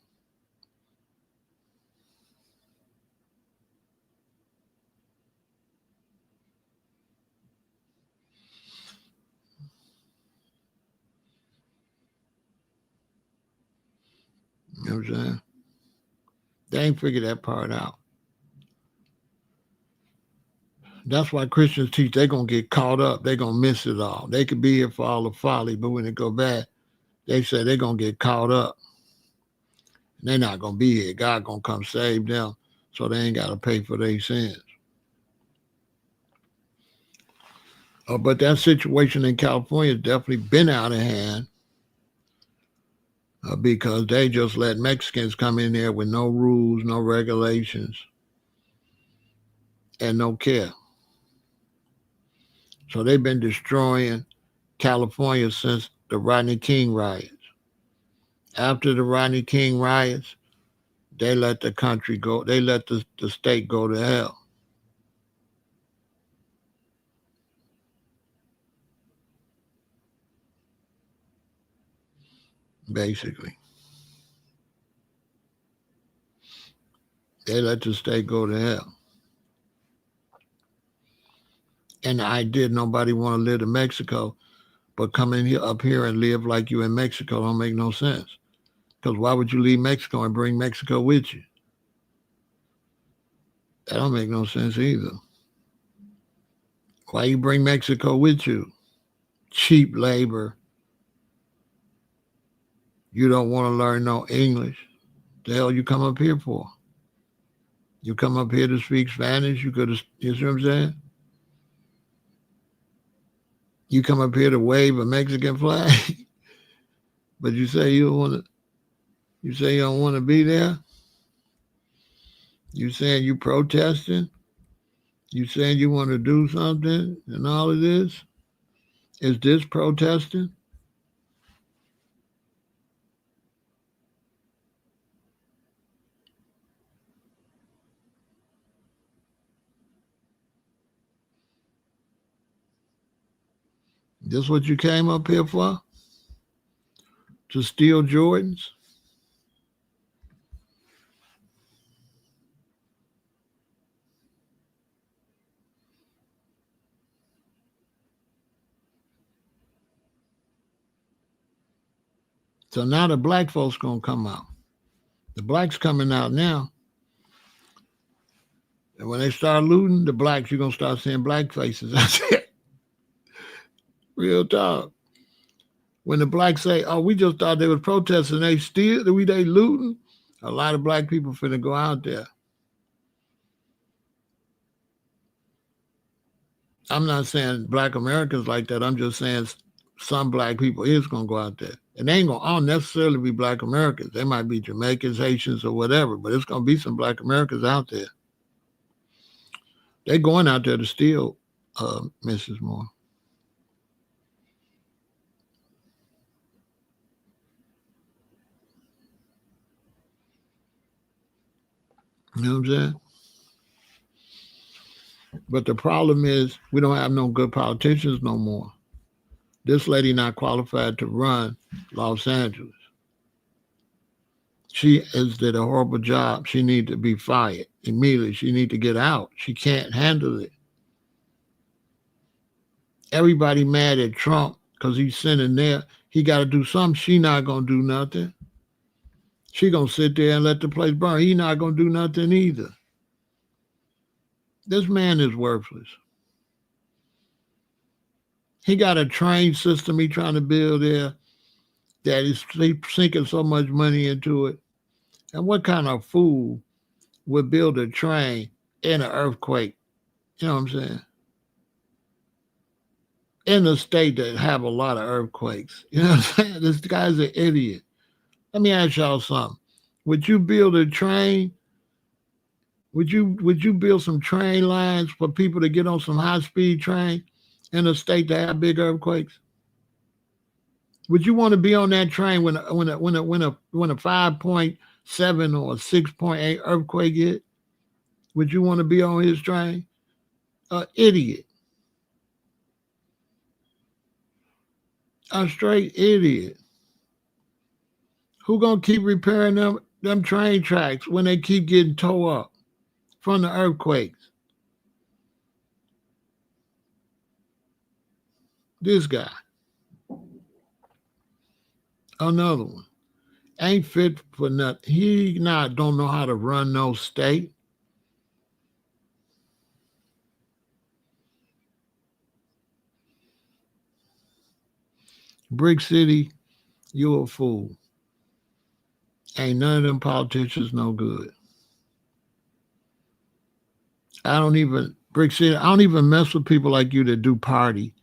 You know what I'm saying? They ain't figured that part out. That's why Christians teach they're going to get caught up. They're going to miss it all. They could be here for all the folly, but when they go back, they say they're going to get caught up. They're not going to be here. God going to come save them so they ain't got to pay for their sins. But that situation in California has definitely been out of hand because they just let Mexicans come in there with no rules, no regulations, and no care. So they've been destroying California since the Rodney King riots. After the Rodney King riots, they let the country go. They let the state go to hell. Basically, they let the state go to hell. And the idea nobody want to live in Mexico, but come in here up here and live like you in Mexico don't make no sense. Because why would you leave Mexico and bring Mexico with you? That don't make no sense either. Why you bring Mexico with you? Cheap labor. You don't want to learn no English. The hell you come up here for? You come up here to speak Spanish, you could have, you see what I'm saying? You come up here to wave a Mexican flag, but you say you don't want to, you say you don't want to be there? You saying you protesting? You saying you want to do something and all of this? Is this protesting? This what you came up here for? To steal Jordans? So now the black folks gonna come out. The blacks coming out now. And when they start looting, the blacks, you're gonna start seeing black faces. That's it. Real talk. When the blacks say, "Oh, we just thought they was protesting, they still they looting," a lot of black people finna go out there. I'm not saying black Americans like that. I'm just saying some black people is gonna go out there. And they ain't gonna all necessarily be black Americans. They might be Jamaicans, Haitians, or whatever, but it's gonna be some black Americans out there. They going out there to steal, Mrs. Moore. You know what I'm saying? But the problem is we don't have no good politicians no more. This lady not qualified to run Los Angeles. She has did a horrible job. She need to be fired immediately. She need to get out. She can't handle it. Everybody mad at Trump because he's sitting there. He got to do something. She not gonna do nothing. She gonna sit there and let the place burn. He not gonna do nothing either. This man is worthless. He got a train system he trying to build there that is sinking so much money into it. And what kind of fool would build a train in an earthquake? You know what I'm saying? In a state that have a lot of earthquakes. You know what I'm saying? This guy's an idiot. Let me ask y'all something. Would you build a train? Would you build some train lines for people to get on some high speed train in a state that have big earthquakes? Would you want to be on that train when a 5.7 or 6.8 earthquake hit? Would you want to be on his train? Idiot. A straight idiot. Who gonna keep repairing them train tracks when they keep getting tore up from the earthquakes? This guy. Another one. Ain't fit for nothing. He not don't know how to run no state. Brick City, you a fool. Ain't none of them politicians no good. Brick City, I don't even mess with people like you that do party.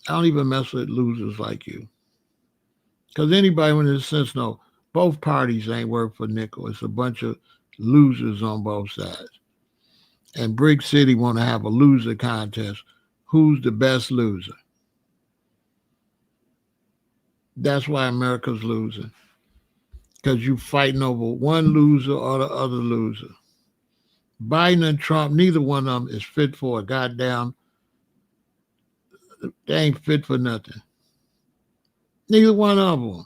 I don't even mess with losers like you. Because anybody with a sense know both parties ain't worth for nickel. It's a bunch of losers on both sides. And Brick City want to have a loser contest. Who's the best loser? That's why America's losing. Because you fighting over one loser or the other loser. Biden and Trump, neither one of them is fit for a goddamn. They ain't fit for nothing. Neither one of them.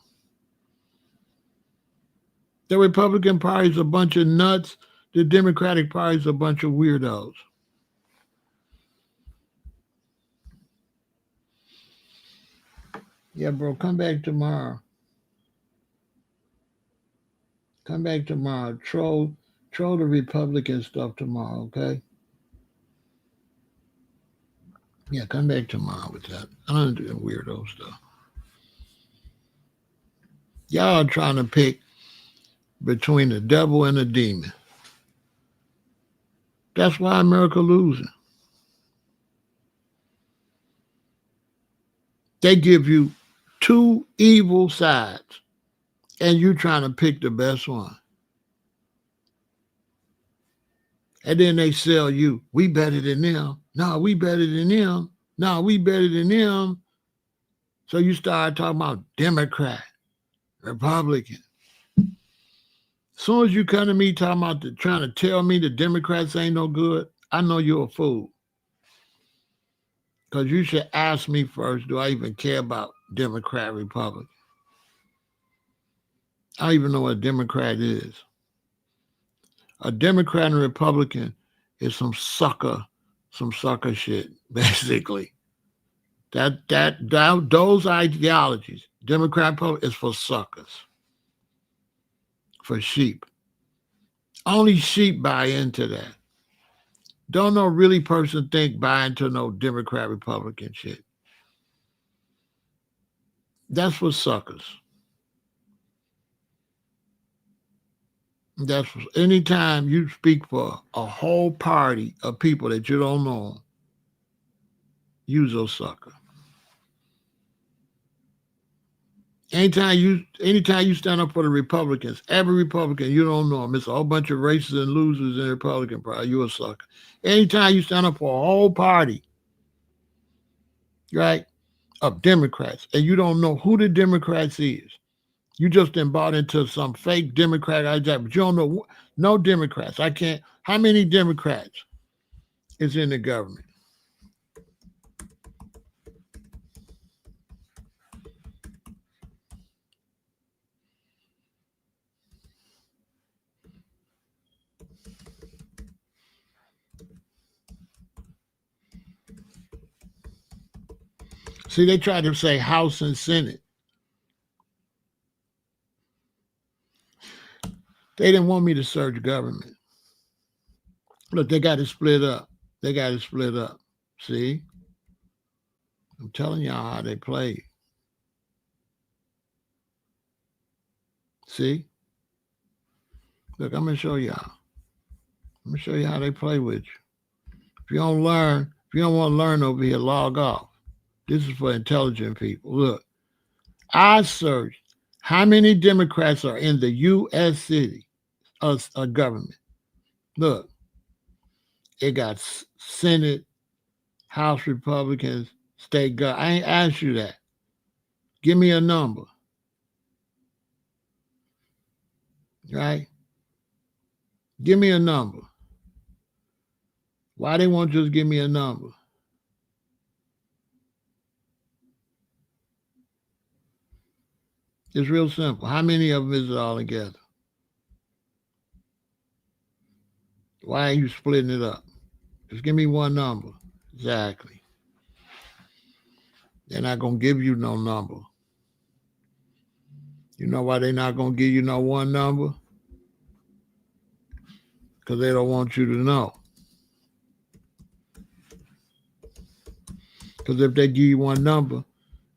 The Republican Party's a bunch of nuts. The Democratic Party's a bunch of weirdos. Yeah, bro, come back tomorrow. Come back tomorrow. Troll the Republican stuff tomorrow, okay? Yeah, come back tomorrow with that. I don't do weirdo stuff. Y'all are trying to pick between the devil and the demon. That's why America losing. They give you two evil sides, and you trying to pick the best one. And then they sell you, we better than them. No, we better than them. No, we better than them. So you start talking about Democrat, Republican. As soon as you come to me talking about trying to tell me the Democrats ain't no good, I know you're a fool. Because you should ask me first, do I even care about Democrat, Republican? I don't even know what a Democrat is. A Democrat and a Republican is some sucker shit, basically. Those ideologies, Democrat Republican, is for suckers, for sheep. Only sheep buy into that. Don't no really person buy into no Democrat Republican shit. That's for suckers. That's anytime you speak for a whole party of people that you don't know, you's a sucker. Anytime you stand up for the Republicans, every Republican you don't know them, it's a whole bunch of racists and losers in the Republican Party. You a sucker. Anytime you stand up for a whole party, right, of Democrats, and you don't know who the Democrats is, you just been bought into some fake Democrat idea, but you don't know no Democrats. I can't. How many Democrats is in the government? See, they tried to say House and Senate. They didn't want me to search government. Look, they got it split up. They got it split up. See? I'm telling y'all how they play. See? Look, I'm going to show y'all. I'm going to show you how they play with you. If you don't learn, if you don't want to learn over here, log off. This is for intelligent people. Look, I searched how many Democrats are in the U.S. city government. Look, it got Senate, House Republicans, state government. I ain't asked you that. Give me a number. Right? Give me a number. Why they won't just give me a number? It's real simple. How many of them is it all together? Why are you splitting it up? Just give me one number. Exactly. They're not going to give you no number. You know why they're not going to give you no one number? Because they don't want you to know. Because if they give you one number,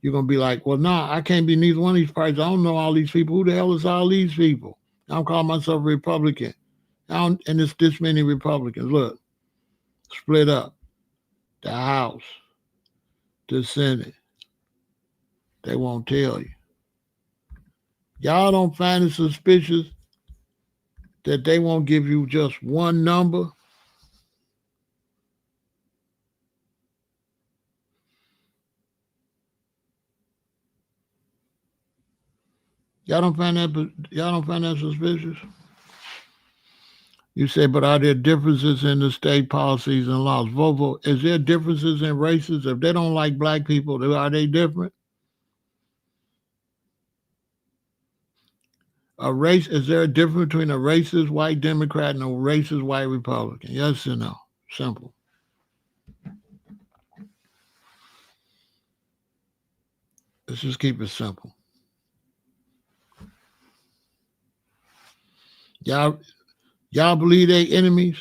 you're going to be like, well, nah, I can't be neither one of these parties. I don't know all these people. Who the hell is all these people? I'm calling myself a Republican. And it's this many Republicans. Look, split up. The House, the Senate. They won't tell you. Y'all don't find it suspicious that they won't give you just one number? Y'all don't find that suspicious? You say, but are there differences in the state policies and laws? Vovo, is there differences in races? If they don't like black people, are they different? A race, is there a difference between a racist white Democrat and a racist white Republican? Yes or no? Simple. Let's just keep it simple. Y'all believe they enemies?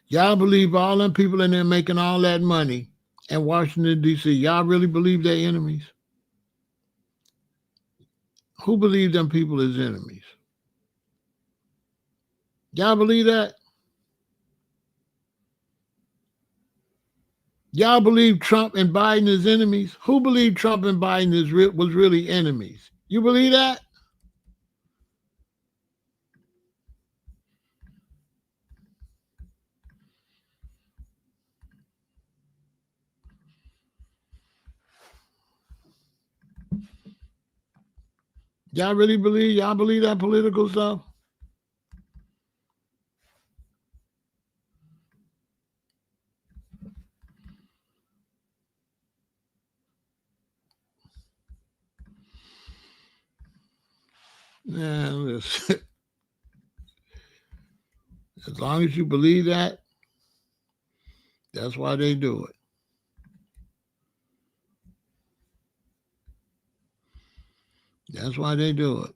Y'all believe all them people in there making all that money in Washington, D.C., y'all really believe they enemies? Who believes them people is enemies? Y'all believe that? Y'all believe Trump and Biden is enemies? Who believed Trump and Biden was really enemies? You believe that? Y'all really believe? Y'all believe that political stuff? Man, listen, as long as you believe that, that's why they do it. That's why they do it.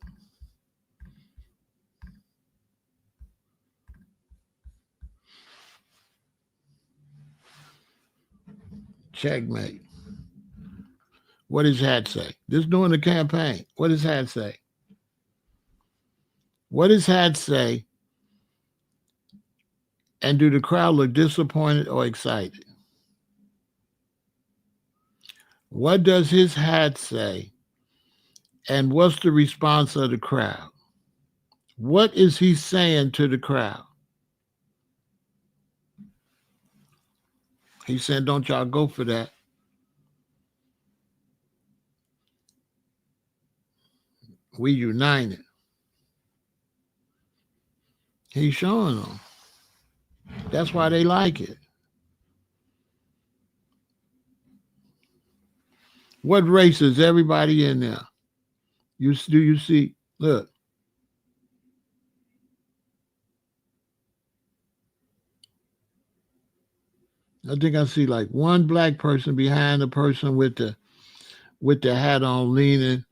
Checkmate. What does Hat say? This during the campaign. What does Hat say? What does Hat say? And do the crowd look disappointed or excited? What does his hat say? And what's the response of the crowd? What is he saying to the crowd? He said, don't y'all go for that. We united. He's showing them. That's why they like it. What race is everybody in there? You see? Look. I think I see like one black person behind the person with the hat on leaning.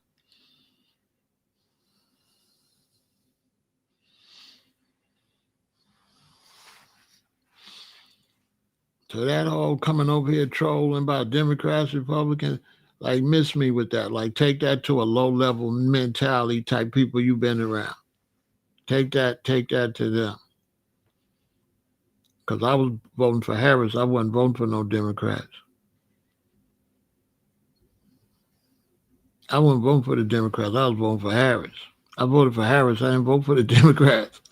So that whole coming over here trolling about Democrats, Republicans, like miss me with that. Like take that to a low level mentality type people you've been around. Take that to them. Because I was voting for Harris. I wasn't voting for no Democrats. I wasn't voting for the Democrats. I was voting for Harris. I voted for Harris. I didn't vote for the Democrats.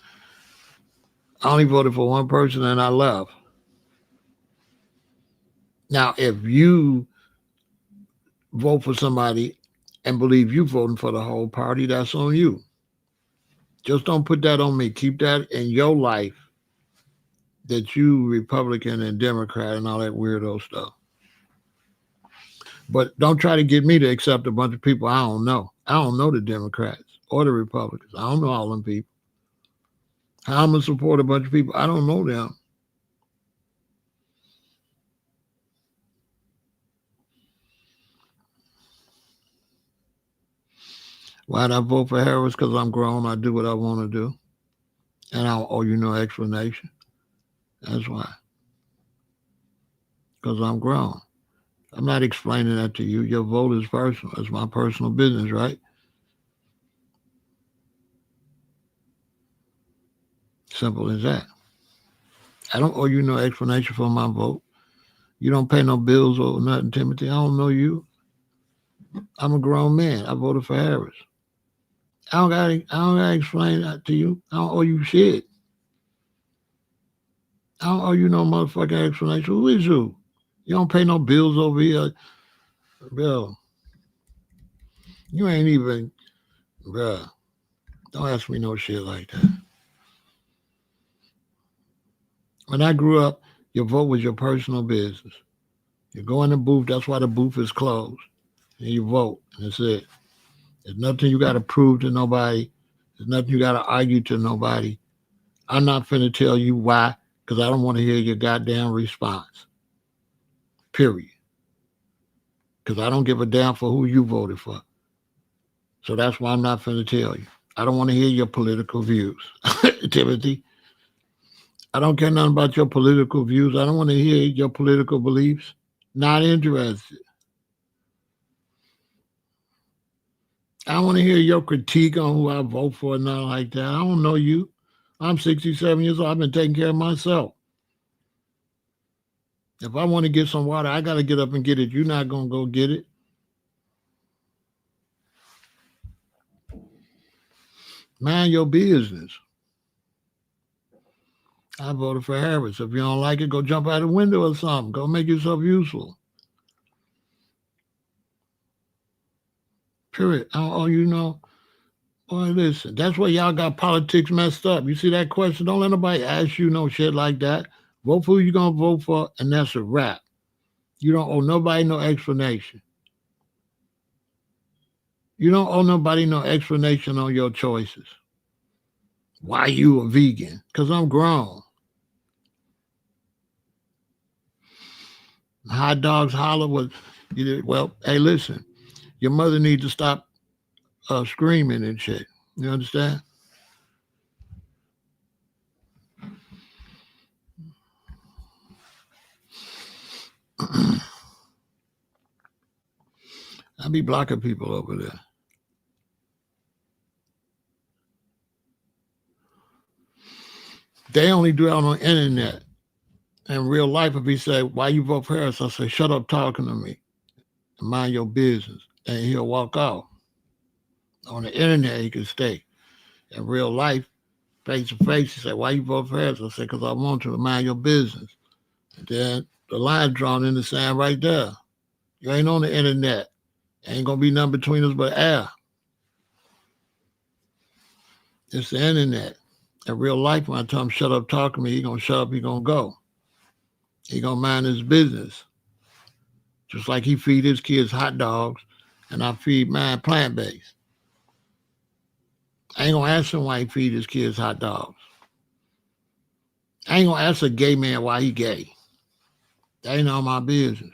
I only voted for one person and I left. Now, if you vote for somebody and believe you voting for the whole party, that's on you. Just don't put that on me. Keep that in your life that you Republican and Democrat and all that weirdo stuff. But don't try to get me to accept a bunch of people I don't know. I don't know the Democrats or the Republicans. I don't know all them people. How I'm going to support a bunch of people, I don't know them. Why'd I vote for Harris? Because I'm grown. I do what I want to do. And I don't owe you no explanation. That's why. Because I'm grown. I'm not explaining that to you. Your vote is personal. It's my personal business, right? Simple as that. I don't owe you no explanation for my vote. You don't pay no bills or nothing, Timothy. I don't know you. I'm a grown man. I voted for Harris. I don't gotta explain that to you. I don't owe you shit. I don't owe you no motherfucking explanation. Who is you? You don't pay no bills over here. Bro. You ain't even, bro. Don't ask me no shit like that. When I grew up, your vote was your personal business. You go in the booth, that's why the booth is closed. And you vote, and that's it. There's nothing you got to prove to nobody. There's nothing you got to argue to nobody. I'm not finna tell you why, because I don't want to hear your goddamn response. Period. Because I don't give a damn for who you voted for. So that's why I'm not finna tell you. I don't want to hear your political views, Timothy. I don't care nothing about your political views. I don't want to hear your political beliefs. Not interested. I don't want to hear your critique on who I vote for and nothing like that. I don't know you. I'm 67 years old. I've been taking care of myself. If I want to get some water, I got to get up and get it. You're not going to go get it. Mind your business. I voted for Harris. If you don't like it, go jump out the window or something. Go make yourself useful. Period. Oh, you know, boy, listen. That's where y'all got politics messed up. You see that question? Don't let nobody ask you no shit like that. Vote for who you gonna vote for, and that's a wrap. You don't owe nobody no explanation. You don't owe nobody no explanation on your choices. Why you a vegan? Because I'm grown. Hot dogs holler with you. Well, hey, listen. Your mother needs to stop screaming and shit. You understand? I be blocking people over there. They only do it on the internet. In real life, if he say, "Why you vote for Harris?" I say, "Shut up talking to me. Mind your business." And he'll walk off. On the internet, he can stay. In real life, face to face, he say, "Why you vote for Harris?" I say, "Because I want you to mind your business." And then the line drawn in the sand right there. You ain't on the internet. Ain't gonna be nothing between us but air. It's the internet. In real life, when I tell him shut up talking to me, he gonna shut up, he gonna go. He gonna mind his business. Just like he feed his kids hot dogs and I feed mine plant based. I ain't gonna ask him why he feed his kids hot dogs. I ain't gonna ask a gay man why he gay. That ain't all my business.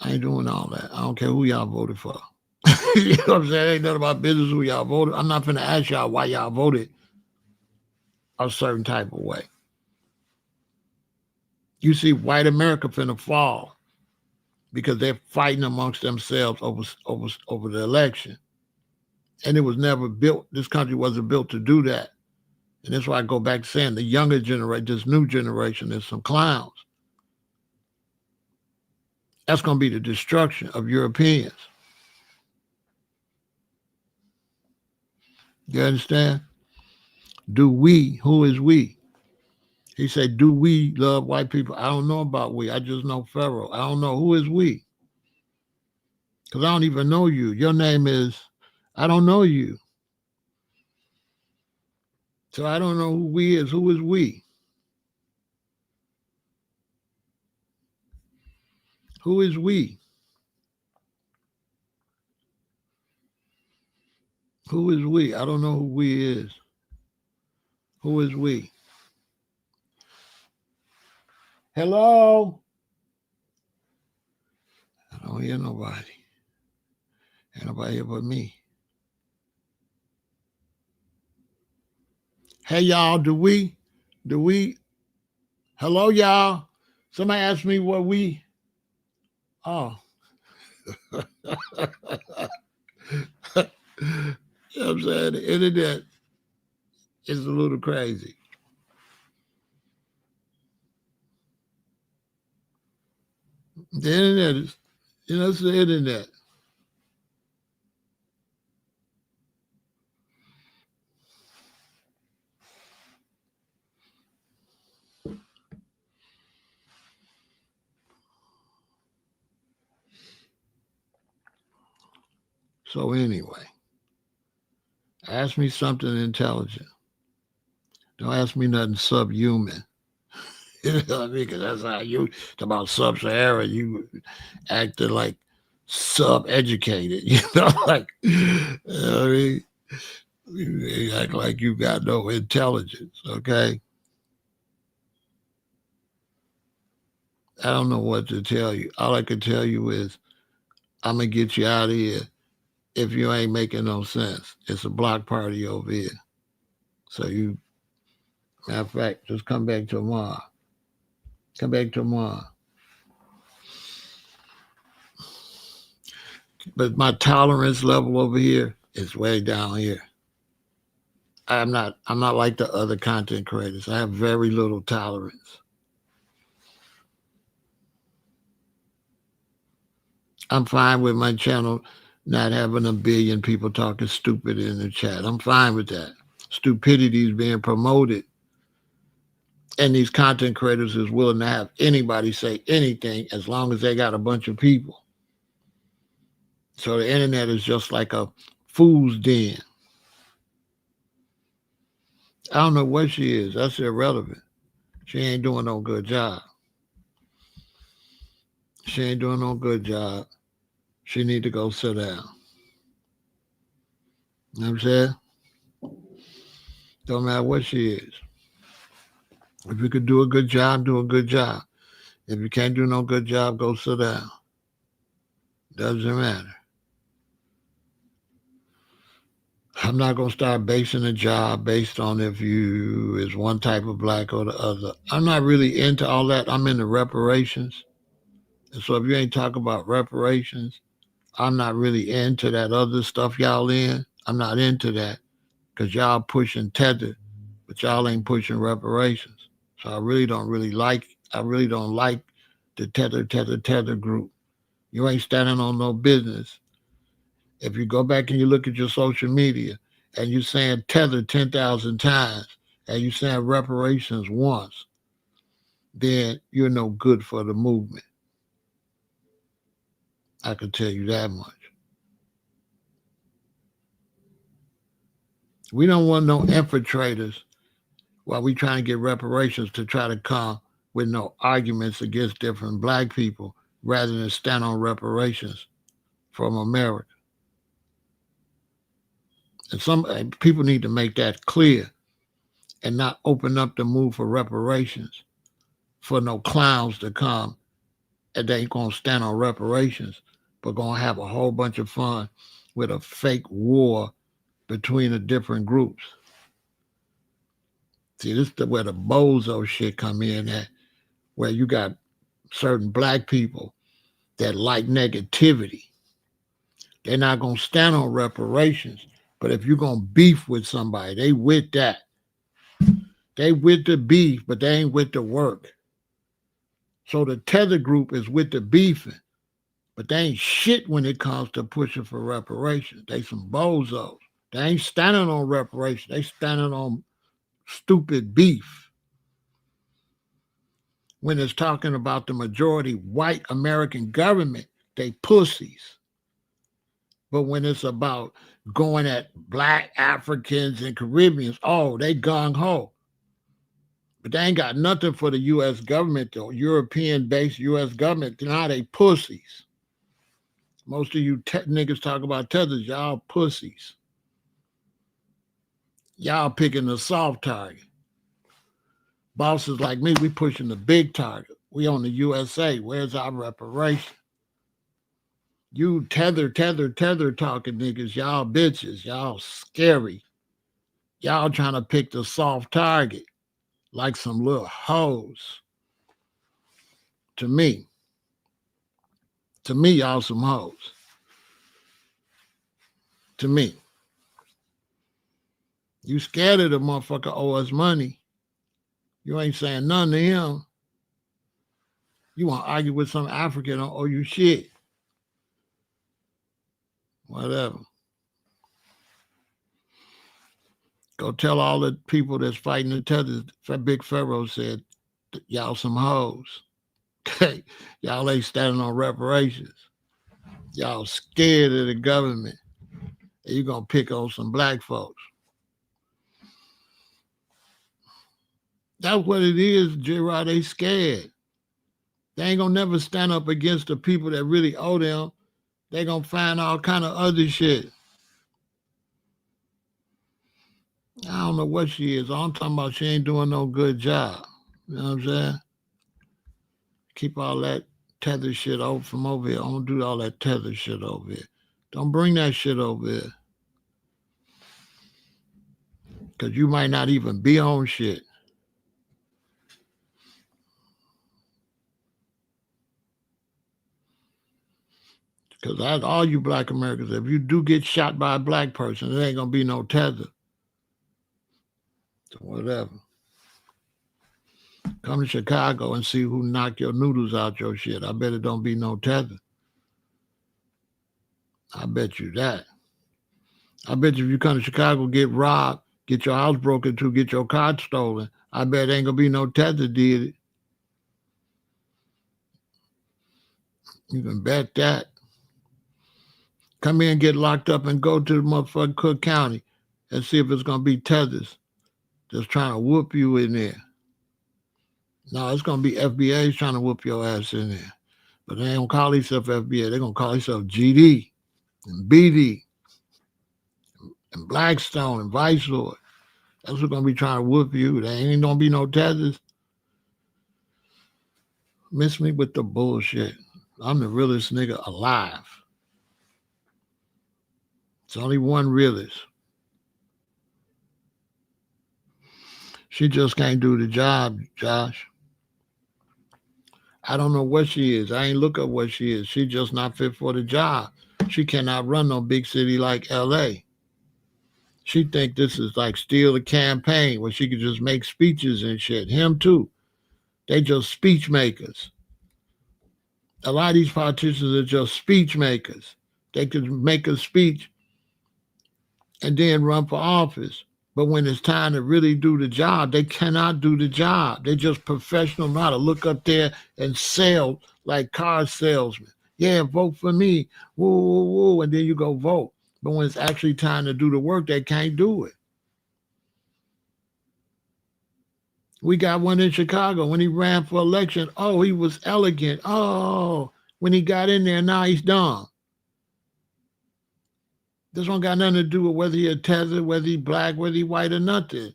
I ain't doing all that. I don't care who y'all voted for. You know what I'm saying? Ain't none of my business who y'all voted. I'm not finna ask y'all why y'all voted a certain type of way. You see, white America finna fall because they're fighting amongst themselves over the election. And it was never built. This country wasn't built to do that. And that's why I go back to saying the younger generation, this new generation, is some clowns. That's going to be the destruction of Europeans. You understand? Do we? Who is we? He said, do we love white people? I don't know about we. I just know Pharaoh. I don't know who is we. Because I don't even know you. Your name is, I don't know you. So I don't know who we is. Who is we? Who is we? Who is we? I don't know who we is. Who is we? Hello? I don't hear nobody. Ain't nobody here but me. Hey y'all, do we hello y'all? Somebody asked me what we oh. You know what I'm saying? The internet is a little crazy. The internet is it's the internet. So anyway, ask me something intelligent. Don't ask me nothing subhuman. You know what I mean? Because that's how you talk about sub-Sahara. You acting like sub-educated. You know, like you know what I mean? You act like you got no intelligence. Okay, I don't know what to tell you. All I can tell you is I'm gonna get you out of here if you ain't making no sense. It's a block party over here. So you, matter of fact, just come back tomorrow. Come back tomorrow. But my tolerance level over here is way down here. I'm not like the other content creators. I have very little tolerance. I'm fine with my channel not having a billion people talking stupid in the chat. I'm fine with that. Stupidity is being promoted. And these content creators is willing to have anybody say anything as long as they got a bunch of people. So the internet is just like a fool's den. I don't know what she is. That's irrelevant. She ain't doing no good job. She ain't doing no good job. She need to go sit down. You know what I'm saying? Don't matter what she is. If you could do a good job, do a good job. If you can't do no good job, go sit down. Doesn't matter. I'm not going to start basing a job based on if you is one type of black or the other. I'm not really into all that. I'm into reparations. And so if you ain't talking about reparations, I'm not really into that other stuff y'all in. I'm not into that because y'all pushing tether, but y'all ain't pushing reparations. So I really don't like the tether group. You ain't standing on no business. If you go back and you look at your social media and you're saying tether 10,000 times and you're saying reparations once, then you're no good for the movement. I can tell you that much. We don't want no infiltrators while we trying to get reparations to try to come with no arguments against different black people rather than stand on reparations from America. And some people need to make that clear and not open up the move for reparations for no clowns to come and they ain't gonna stand on reparations, but gonna have a whole bunch of fun with a fake war between the different groups. See, this is where the bozo shit come in at, where you got certain black people that like negativity. They're not gonna stand on reparations, but if you're gonna beef with somebody, they with that. They with the beef, but they ain't with the work. So the tether group is with the beefing, but they ain't shit when it comes to pushing for reparations. They some bozos. They ain't standing on reparations. They standing on stupid beef. When it's talking about the majority white American government, they pussies. But when it's about going at black Africans and Caribbeans, oh, they gung-ho. But they ain't got nothing for the U.S. government, though. European-based U.S. government, now they pussies. Most of you niggas talk about tethers, y'all pussies. Y'all picking the soft target. Bosses like me, we pushing the big target. We on the USA. Where's our reparation? You tether talking niggas, y'all bitches, y'all scary. Y'all trying to pick the soft target like some little hoes. To me, y'all some hoes. To me. You scared of the motherfucker owe us money. You ain't saying nothing to him. You want to argue with some African or owe you shit. Whatever. Go tell all the people that's fighting the tethers. Big Pharaoh said, y'all some hoes. Y'all ain't standing on reparations. Y'all scared of the government. And you going to pick on some black folks. That's what it is, J-Rod. They scared. They ain't going to never stand up against the people that really owe them. They going to find all kind of other shit. I don't know what she is. All I'm talking about, she ain't doing no good job. You know what I'm saying? Keep all that tether shit over from over here. I don't do all that tether shit over here. Don't bring that shit over here. Because you might not even be on shit. Because all you black Americans, if you do get shot by a black person, it ain't going to be no tether. Whatever. Come to Chicago and see who knocked your noodles out your shit. I bet it don't be no tether. I bet you that. I bet you if you come to Chicago, get robbed, get your house broken into, get your car stolen, I bet ain't gonna be no tether did it. You can bet that. Come in, get locked up, and go to the motherfucking Cook County and see if it's gonna be tethers just trying to whoop you in there. No, it's gonna be FBA's trying to whoop your ass in there. But they don't call themselves FBA. They're gonna call themselves GD and BD and Blackstone and Vice Lord. That's what's gonna be trying to whoop you. There ain't gonna be no tethers. Miss me with the bullshit. I'm the realest nigga alive. It's only one realist. She just can't do the job, Josh. I don't know what she is. I ain't look up what she is. She just not fit for the job. She cannot run no big city like LA. She think this is like still a campaign where she could just make speeches and shit. Him too. They just speech makers. A lot of these politicians are just speech makers. They could make a speech and then run for office. But when it's time to really do the job, they cannot do the job. They're just professional, know how to look up there and sell like car salesmen. Yeah, vote for me. Woo, woo, woo. And then you go vote. But when it's actually time to do the work, they can't do it. We got one in Chicago when he ran for election. Oh, he was elegant. Oh, when he got in there, now he's dumb. This one got nothing to do with whether he's a tether, whether he's black, whether he's white or nothing.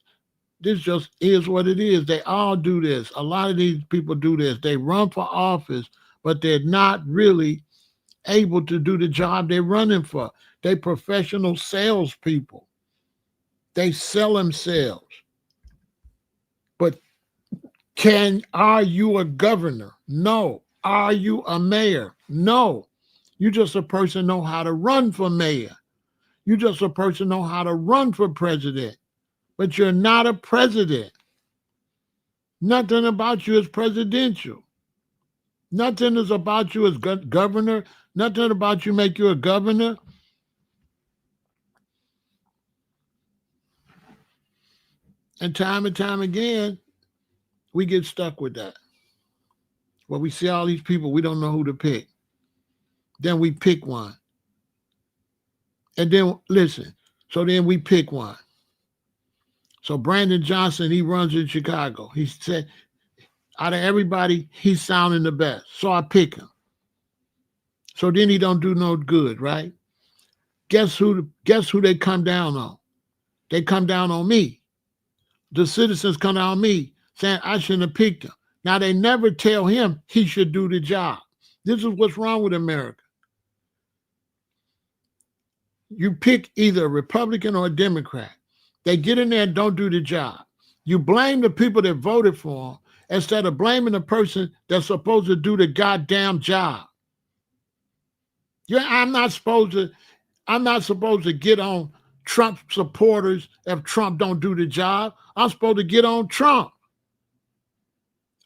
This just is what it is. They all do this. A lot of these people do this. They run for office, but they're not really able to do the job they're running for. They professional salespeople. They sell themselves. But are you a governor? No. Are you a mayor? No. You just a person know how to run for mayor. You just a person know how to run for president. But you're not a president. Nothing about you is presidential. Nothing is about you as governor. Nothing about you make you a governor. And time again, we get stuck with that. Well, we see all these people, we don't know who to pick. Then we pick one. And then, listen, so then we pick one. So Brandon Johnson, he runs in Chicago. He said, out of everybody, he's sounding the best. So I pick him. So then he don't do no good, right? Guess who they come down on? They come down on me. The citizens come down on me saying I shouldn't have picked him. Now they never tell him he should do the job. This is what's wrong with America. You pick either a Republican or a Democrat. They get in there and don't do the job. You blame the people that voted for them instead of blaming the person that's supposed to do the goddamn job. I'm not supposed to get on Trump supporters if Trump don't do the job. I'm supposed to get on Trump.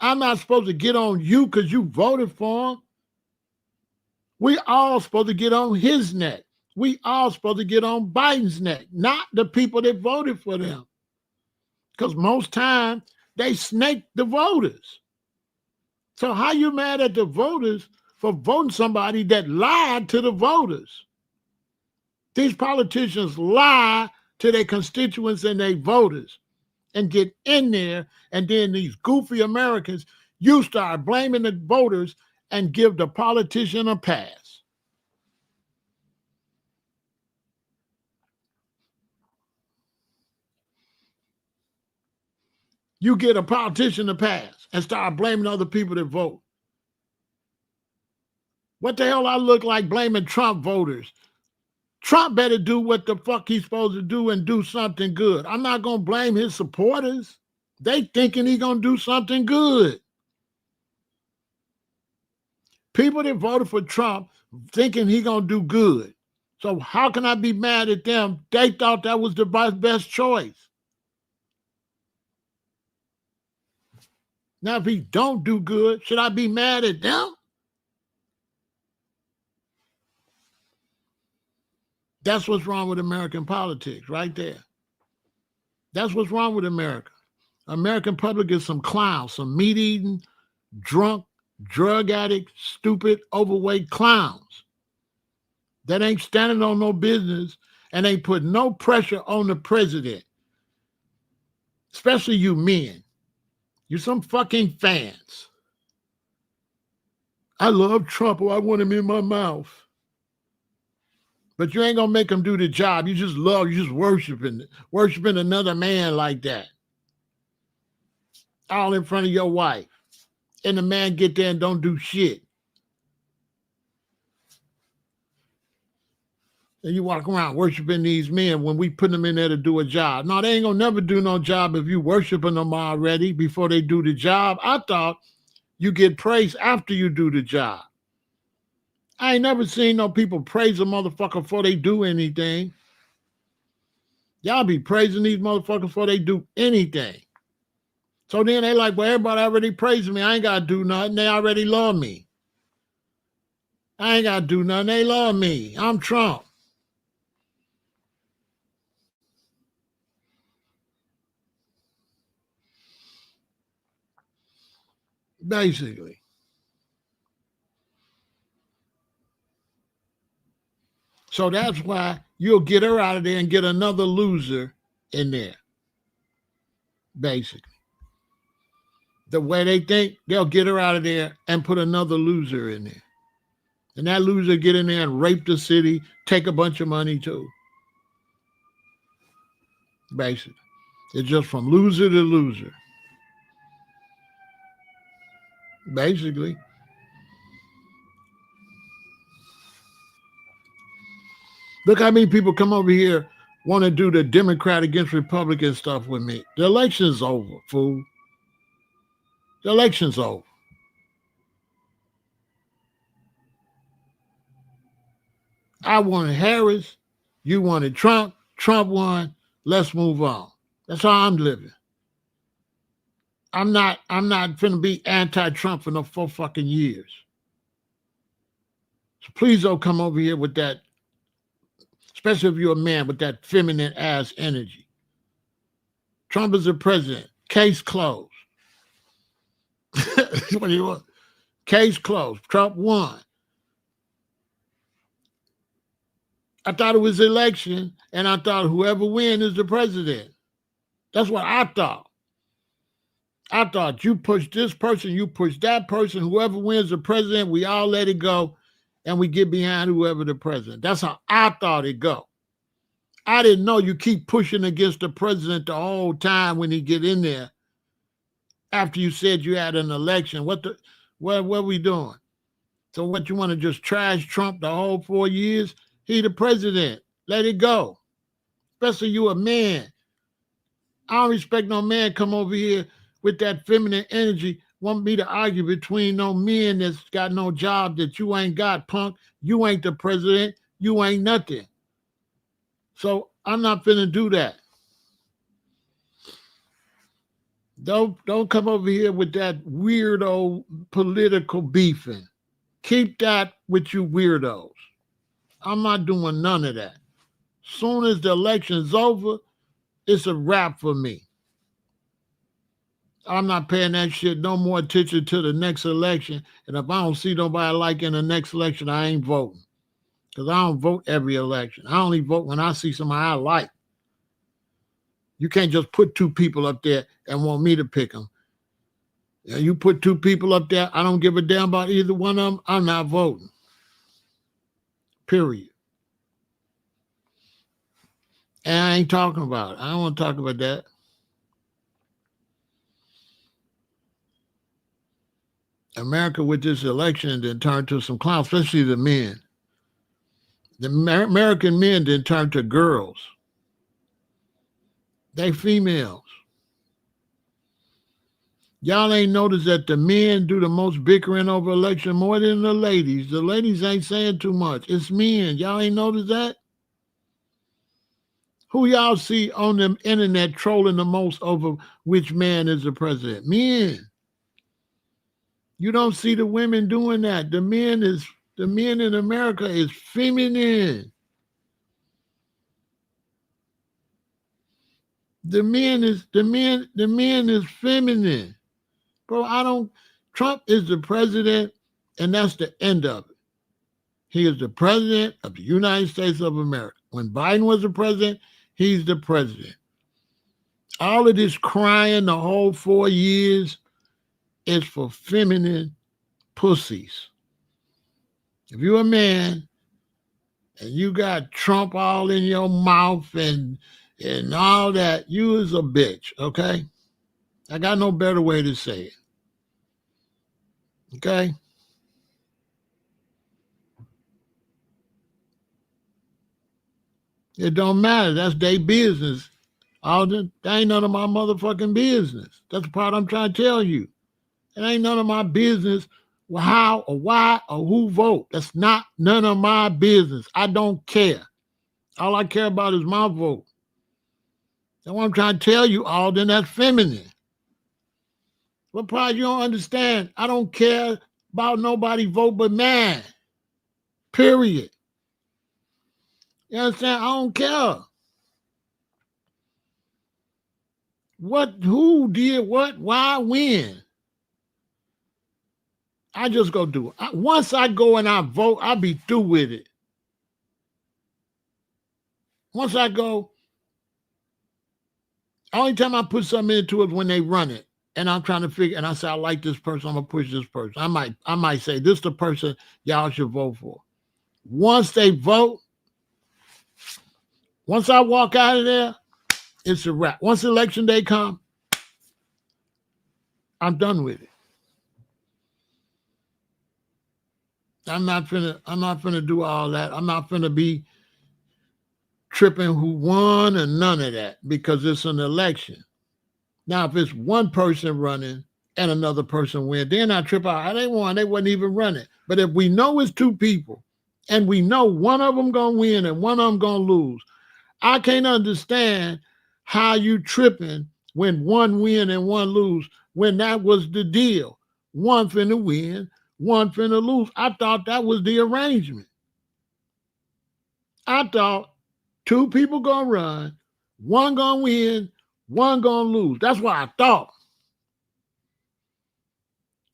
I'm not supposed to get on you because you voted for him. We all supposed to get on his neck. We all supposed to get on Biden's neck, not the people that voted for them. Because most time they snake the voters. So how you mad at the voters for voting somebody that lied to the voters? These politicians lie to their constituents and their voters and get in there, and then these goofy Americans, you start blaming the voters and give the politician a pass. You get a politician a pass and start blaming other people that vote. What the hell I look like blaming Trump voters? Trump better do what the fuck he's supposed to do and do something good. I'm not going to blame his supporters. They thinking he's going to do something good. People that voted for Trump thinking he's going to do good. So how can I be mad at them? They thought that was the best choice. Now, if he don't do good, should I be mad at them? That's what's wrong with American politics right there. That's what's wrong with America. American public is some clowns, some meat-eating, drunk, drug addict, stupid, overweight clowns that ain't standing on no business and ain't put no pressure on the president, especially you men. You some fucking fans. I love Trump, or I want him in my mouth. But you ain't gonna make him do the job. You just worshiping another man like that. All in front of your wife. And the man get there and don't do shit. And you walk around worshiping these men when we put them in there to do a job. No, they ain't gonna never do no job if you worshiping them already before they do the job. I thought you get praise after you do the job. I ain't never seen no people praise a motherfucker before they do anything. Y'all be praising these motherfuckers before they do anything. So then they like, well, everybody already praising me. I ain't got to do nothing. They already love me. I ain't got to do nothing. They love me. I'm Trump. Basically. So that's why you'll get her out of there and get another loser in there. Basically. The way they think, they'll get her out of there and put another loser in there. And that loser get in there and rape the city, take a bunch of money too. Basically. It's just from loser to loser. Basically. Look how many people come over here want to do the Democrat against Republican stuff with me. The election's over, fool. The election's over. I wanted Harris. You wanted Trump. Trump won. Let's move on. That's how I'm living. I'm not finna be anti-Trump for no 4 fucking years. So please don't come over here with that, especially if you're a man, with that feminine ass energy. Trump is the president. Case closed. What do you want? Case closed. Trump won. I thought it was election, and I thought whoever wins is the president. That's what I thought. I thought you push this person, you push that person, whoever wins the president, we all let it go, and we get behind whoever the president. That's how I thought it go. I didn't know you keep pushing against the president the whole time when he get in there. After you said you had an election, what are we doing? So what, you want to just trash Trump the whole 4 years? He the president. Let it go. Especially you a man. I don't respect no man come over here with that feminine energy, want me to argue between no men that's got no job that you ain't got, punk. You ain't the president. You ain't nothing. So I'm not finna do that. Don't come over here with that weirdo political beefing. Keep that with you weirdos. I'm not doing none of that. Soon as the election's over, it's a wrap for me. I'm not paying that shit no more attention to the next election. And if I don't see nobody like in the next election, I ain't voting. Because I don't vote every election. I only vote when I see somebody I like. You can't just put 2 people up there and want me to pick them. You put 2 people up there, I don't give a damn about either one of them, I'm not voting. Period. And I ain't talking about it. I don't want to talk about that. America with this election then turned to some clowns, especially the men. The American men then turned to girls. They females. Y'all ain't noticed that the men do the most bickering over election more than the ladies. The ladies ain't saying too much. It's men. Y'all ain't noticed that? Who y'all see on the internet trolling the most over which man is the president? Men. You don't see the women doing that. The men in America is feminine. The men is feminine. Bro, Trump is the president, and that's the end of it. He is the president of the United States of America. When Biden was the president, he's the president. All of this crying the whole 4 years is for feminine pussies. If you're a man and you got Trump all in your mouth and all that, you is a bitch, okay? I got no better way to say it. Okay? It don't matter. That's their business. That ain't none of my motherfucking business. That's the part I'm trying to tell you. It ain't none of my business how or why or who vote. That's not none of my business. I don't care. All I care about is my vote. That's what I'm trying to tell you, Alden. That's feminine. What part you don't understand? I don't care about nobody vote but man. Period. You understand? I don't care. Who did what, why, when? I just go do it. Once I go and I vote, I'll be through with it. Once I go, only time I put something into it when they run it. And I'm trying to figure, and I say, I like this person, I'm gonna push this person. I might say, this is the person y'all should vote for. Once they vote, once I walk out of there, it's a wrap. Once election day comes, I'm done with it. I'm not finna do all that. I'm not finna be tripping who won and none of that because it's an election. Now, if it's one person running and another person win, then I trip out. They won. They wasn't even running. But if we know it's two people and we know one of them gonna win and one of them gonna lose, I can't understand how you tripping when one win and one lose when that was the deal. One finna win, one finna lose. I thought that was the arrangement. I thought two people gonna run, one gonna win, one gonna lose. That's what I thought.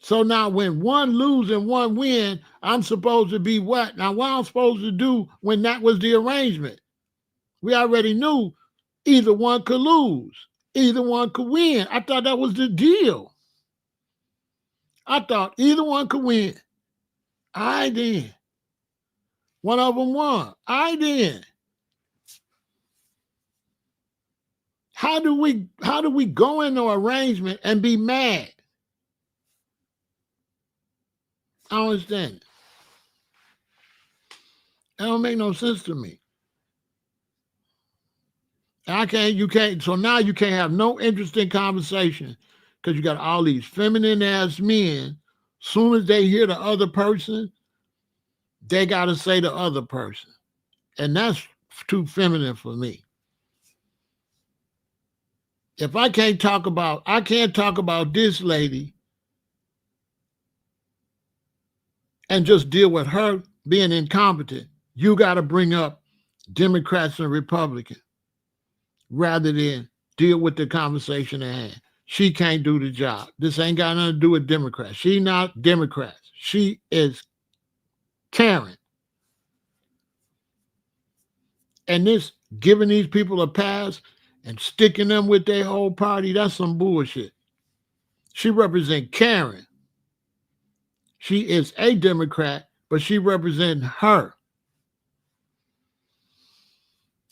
So now when one lose and one win, I'm supposed to be what? Now what I'm supposed to do when that was the arrangement? We already knew either one could lose, either one could win. I thought that was the deal. I thought either one could win. I did. One of them won. I did. How do we go into arrangement and be mad? I don't understand it. That don't make no sense to me. You can't. So now you can't have no interesting conversation because you got all these feminine ass men. Soon as they hear the other person, they got to say the other person. And that's too feminine for me. If I can't talk about this lady and just deal with her being incompetent. You got to bring up Democrats and Republicans rather than deal with the conversation at hand. She can't do the job. This ain't got nothing to do with Democrats. She not Democrats. She is Karen. And this giving these people a pass and sticking them with their whole party, that's some bullshit. She represents Karen. She is a Democrat, but she represents her.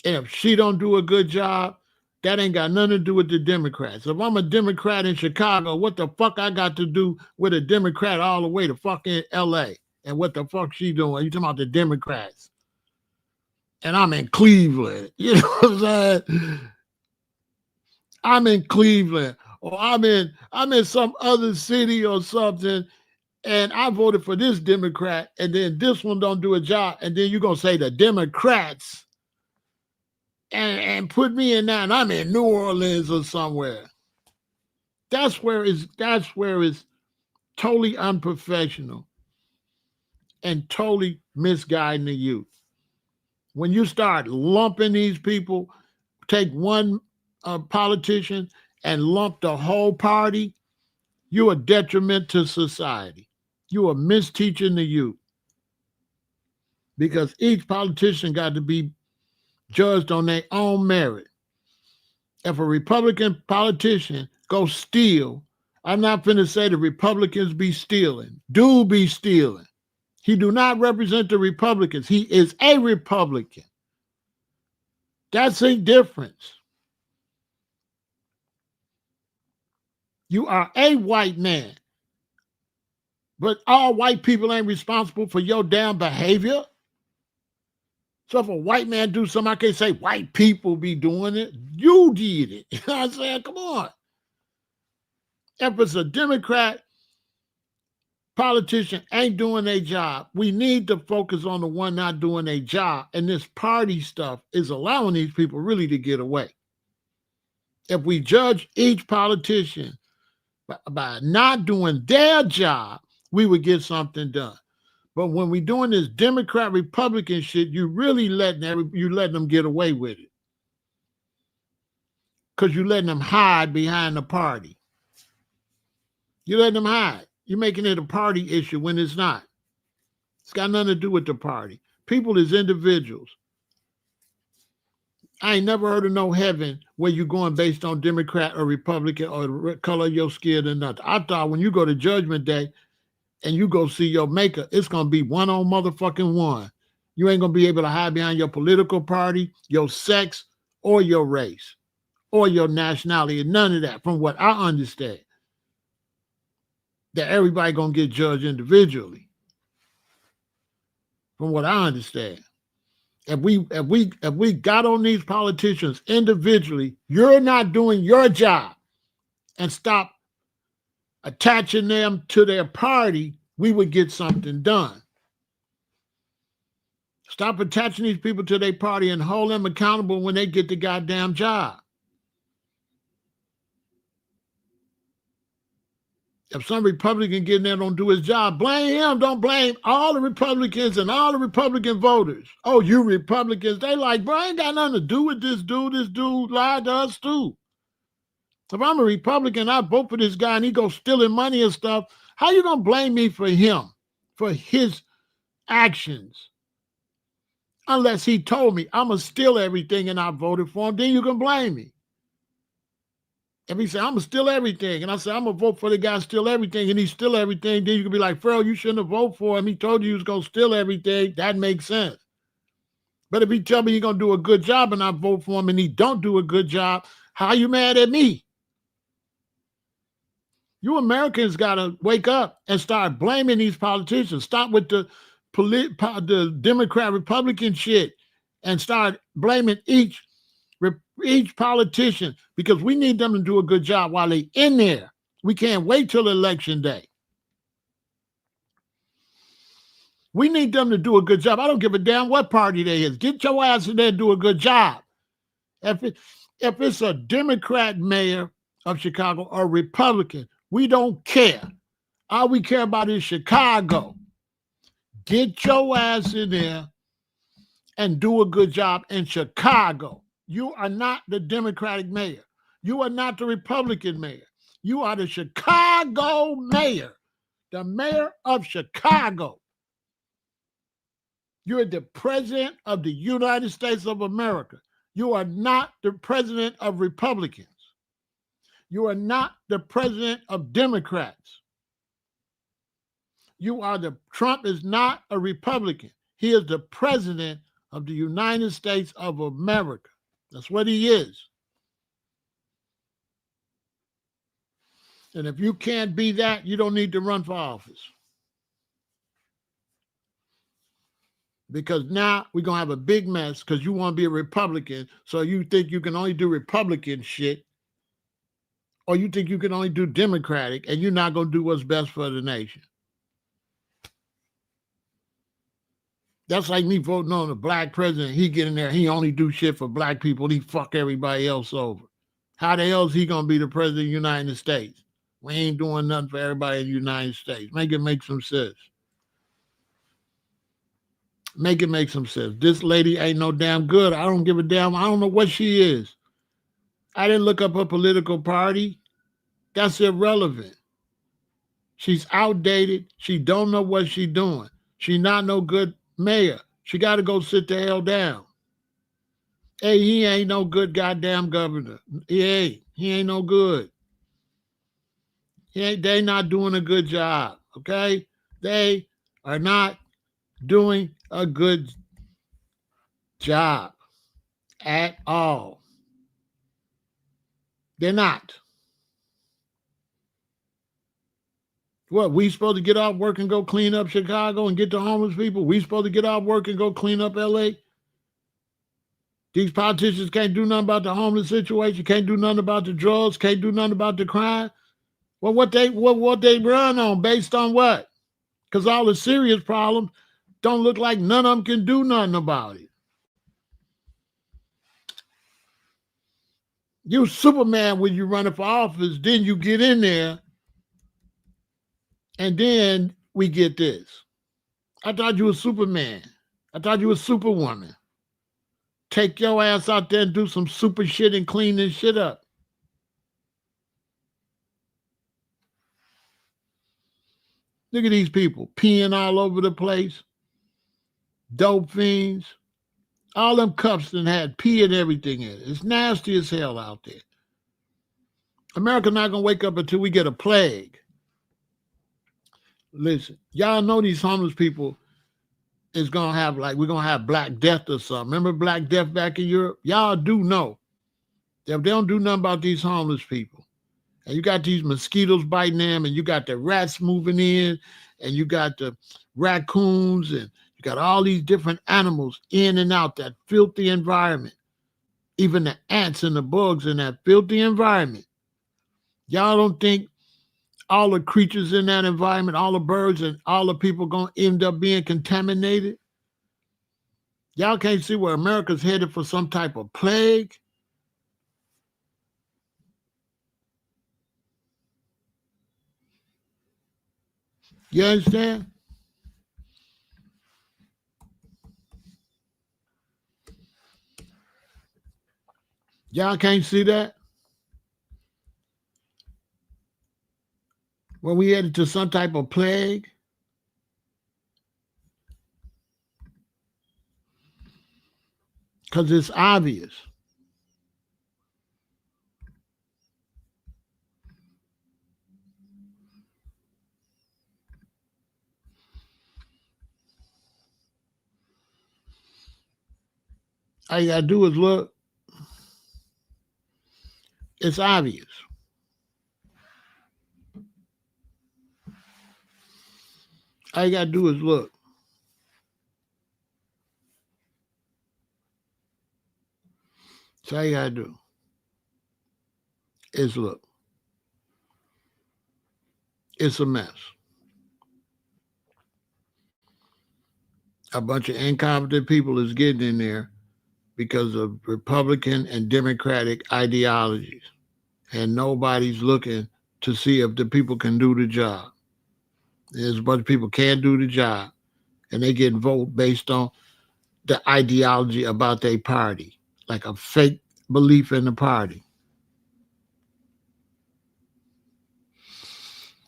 And if she don't do a good job, that ain't got nothing to do with the Democrats. If I'm a Democrat in Chicago, what the fuck I got to do with a Democrat all the way to fucking LA? And what the fuck she doing? You talking about the Democrats? And I'm in Cleveland. You know what I'm saying? I'm in Cleveland. Or I'm in some other city or something, and I voted for this Democrat, and then this one don't do a job, and then you're gonna say the Democrats and put me in that, and I'm in New Orleans or somewhere. That's where it's totally unprofessional, and totally misguiding the youth. When you start lumping these people, take one politician and lump the whole party, you're a detriment to society. You are misteaching the youth because each politician got to be judged on their own merit. If a Republican politician go steal, I'm not finna say the Republicans be stealing. Do be stealing. He do not represent the Republicans. He is a Republican. That's a difference. You are a white man, but all white people ain't responsible for your damn behavior. So if a white man do something, I can't say white people be doing it. You did it. You know what I'm saying? Come on. If it's a Democrat politician ain't doing their job, we need to focus on the one not doing their job. And this party stuff is allowing these people really to get away. If we judge each politician by not doing their job, we would get something done. But when we're doing this Democrat Republican shit, you really letting them get away with it. Because you're letting them hide behind the party. You're letting them hide. You're making it a party issue when it's not. It's got nothing to do with the party. People is individuals. I ain't never heard of no heaven where you're going based on Democrat or Republican or the color of your skin or nothing. I thought when you go to Judgment Day and you go see your maker, it's going to be one on motherfucking one. You ain't going to be able to hide behind your political party, your sex, or your race, or your nationality, and none of that, from what I understand. That everybody going to get judged individually, from what I understand. If we got on these politicians individually, you're not doing your job, and stop attaching them to their party, we would get something done. Stop attaching these people to their party and hold them accountable when they get the goddamn job. If some Republican get in there don't do his job, blame him. Don't blame all the Republicans and all the Republican voters. Oh, you Republicans, they like, bro, I ain't got nothing to do with this dude. This dude lied to us too. If I'm a Republican, I vote for this guy and he goes stealing money and stuff, how you gonna blame me for him, for his actions? Unless he told me I'm gonna steal everything and I voted for him, then you can blame me. If he said, I'm going to steal everything, and I said, I'm going to vote for the guy steal everything, and he steal everything, then you can be like, Pharaoh, you shouldn't have voted for him. He told you he was going to steal everything. That makes sense. But if he tell me he's going to do a good job and I vote for him and he don't do a good job, how are you mad at me? You Americans got to wake up and start blaming these politicians. Stop with the Democrat Republican shit and start blaming each politician, because we need them to do a good job while they in there. We can't wait till election day. We need them to do a good job. I don't give a damn what party they is. Get your ass in there and do a good job. If it's a Democrat mayor of Chicago or Republican, we don't care. All we care about is Chicago. Get your ass in there and do a good job in Chicago. You are not the Democratic mayor. You are not the Republican mayor. You are the Chicago mayor, the mayor of Chicago. You're the president of the United States of America. You are not the president of Republicans. You are not the president of Democrats. Trump is not a Republican. He is the president of the United States of America. That's what he is. And if you can't be that, you don't need to run for office. Because now we're going to have a big mess because you want to be a Republican, so you think you can only do Republican shit, or you think you can only do Democratic, and you're not going to do what's best for the nation. That's like me voting on a black president. He get in there, he only do shit for black people. He fuck everybody else over. How the hell is he going to be the president of the United States We ain't doing nothing for everybody in the United States. Make it make some sense. Make it make some sense. This lady ain't no damn good. I don't give a damn. I don't know what she is. I didn't look up her political party. That's irrelevant. She's outdated. She don't know what she's doing. She not no good mayor. She got to go sit the hell down. Hey, he ain't no good goddamn governor. He ain't no good. They not doing a good job, okay? They are not doing a good job at all. They're not. What, we supposed to get off work and go clean up Chicago and get the homeless people? We supposed to get off work and go clean up L.A.? These politicians can't do nothing about the homeless situation, can't do nothing about the drugs, can't do nothing about the crime. Well, what they run on based on what? Because all the serious problems don't look like none of them can do nothing about it. You Superman when you running for office, then you get in there, and then we get this. I thought you were Superman. I thought you were Superwoman. Take your ass out there and do some super shit and clean this shit up. Look at these people peeing all over the place. Dope fiends. All them cups that had pee and everything in it. It's nasty as hell out there. America not going to wake up until we get a plague. Listen, y'all know these homeless people is going to have, like, we're going to have Black Death or something. Remember Black Death back in Europe? Y'all do know that they don't do nothing about these homeless people. And you got these mosquitoes biting them, and you got the rats moving in, and you got the raccoons, and you got all these different animals in and out that filthy environment. Even the ants and the bugs in that filthy environment. Y'all don't think all the creatures in that environment, all the birds and all the people going to end up being contaminated? Y'all can't see where America's headed for some type of plague? You understand? Y'all can't see that? When we headed to some type of plague? Because it's obvious. All you got to do is look. It's obvious. All you got to do is look. That's all you got to do is look. It's a mess. A bunch of incompetent people is getting in there because of Republican and Democratic ideologies. And nobody's looking to see if the people can do the job. There's a bunch of people can't do the job, and they get vote based on the ideology about their party, like a fake belief in the party.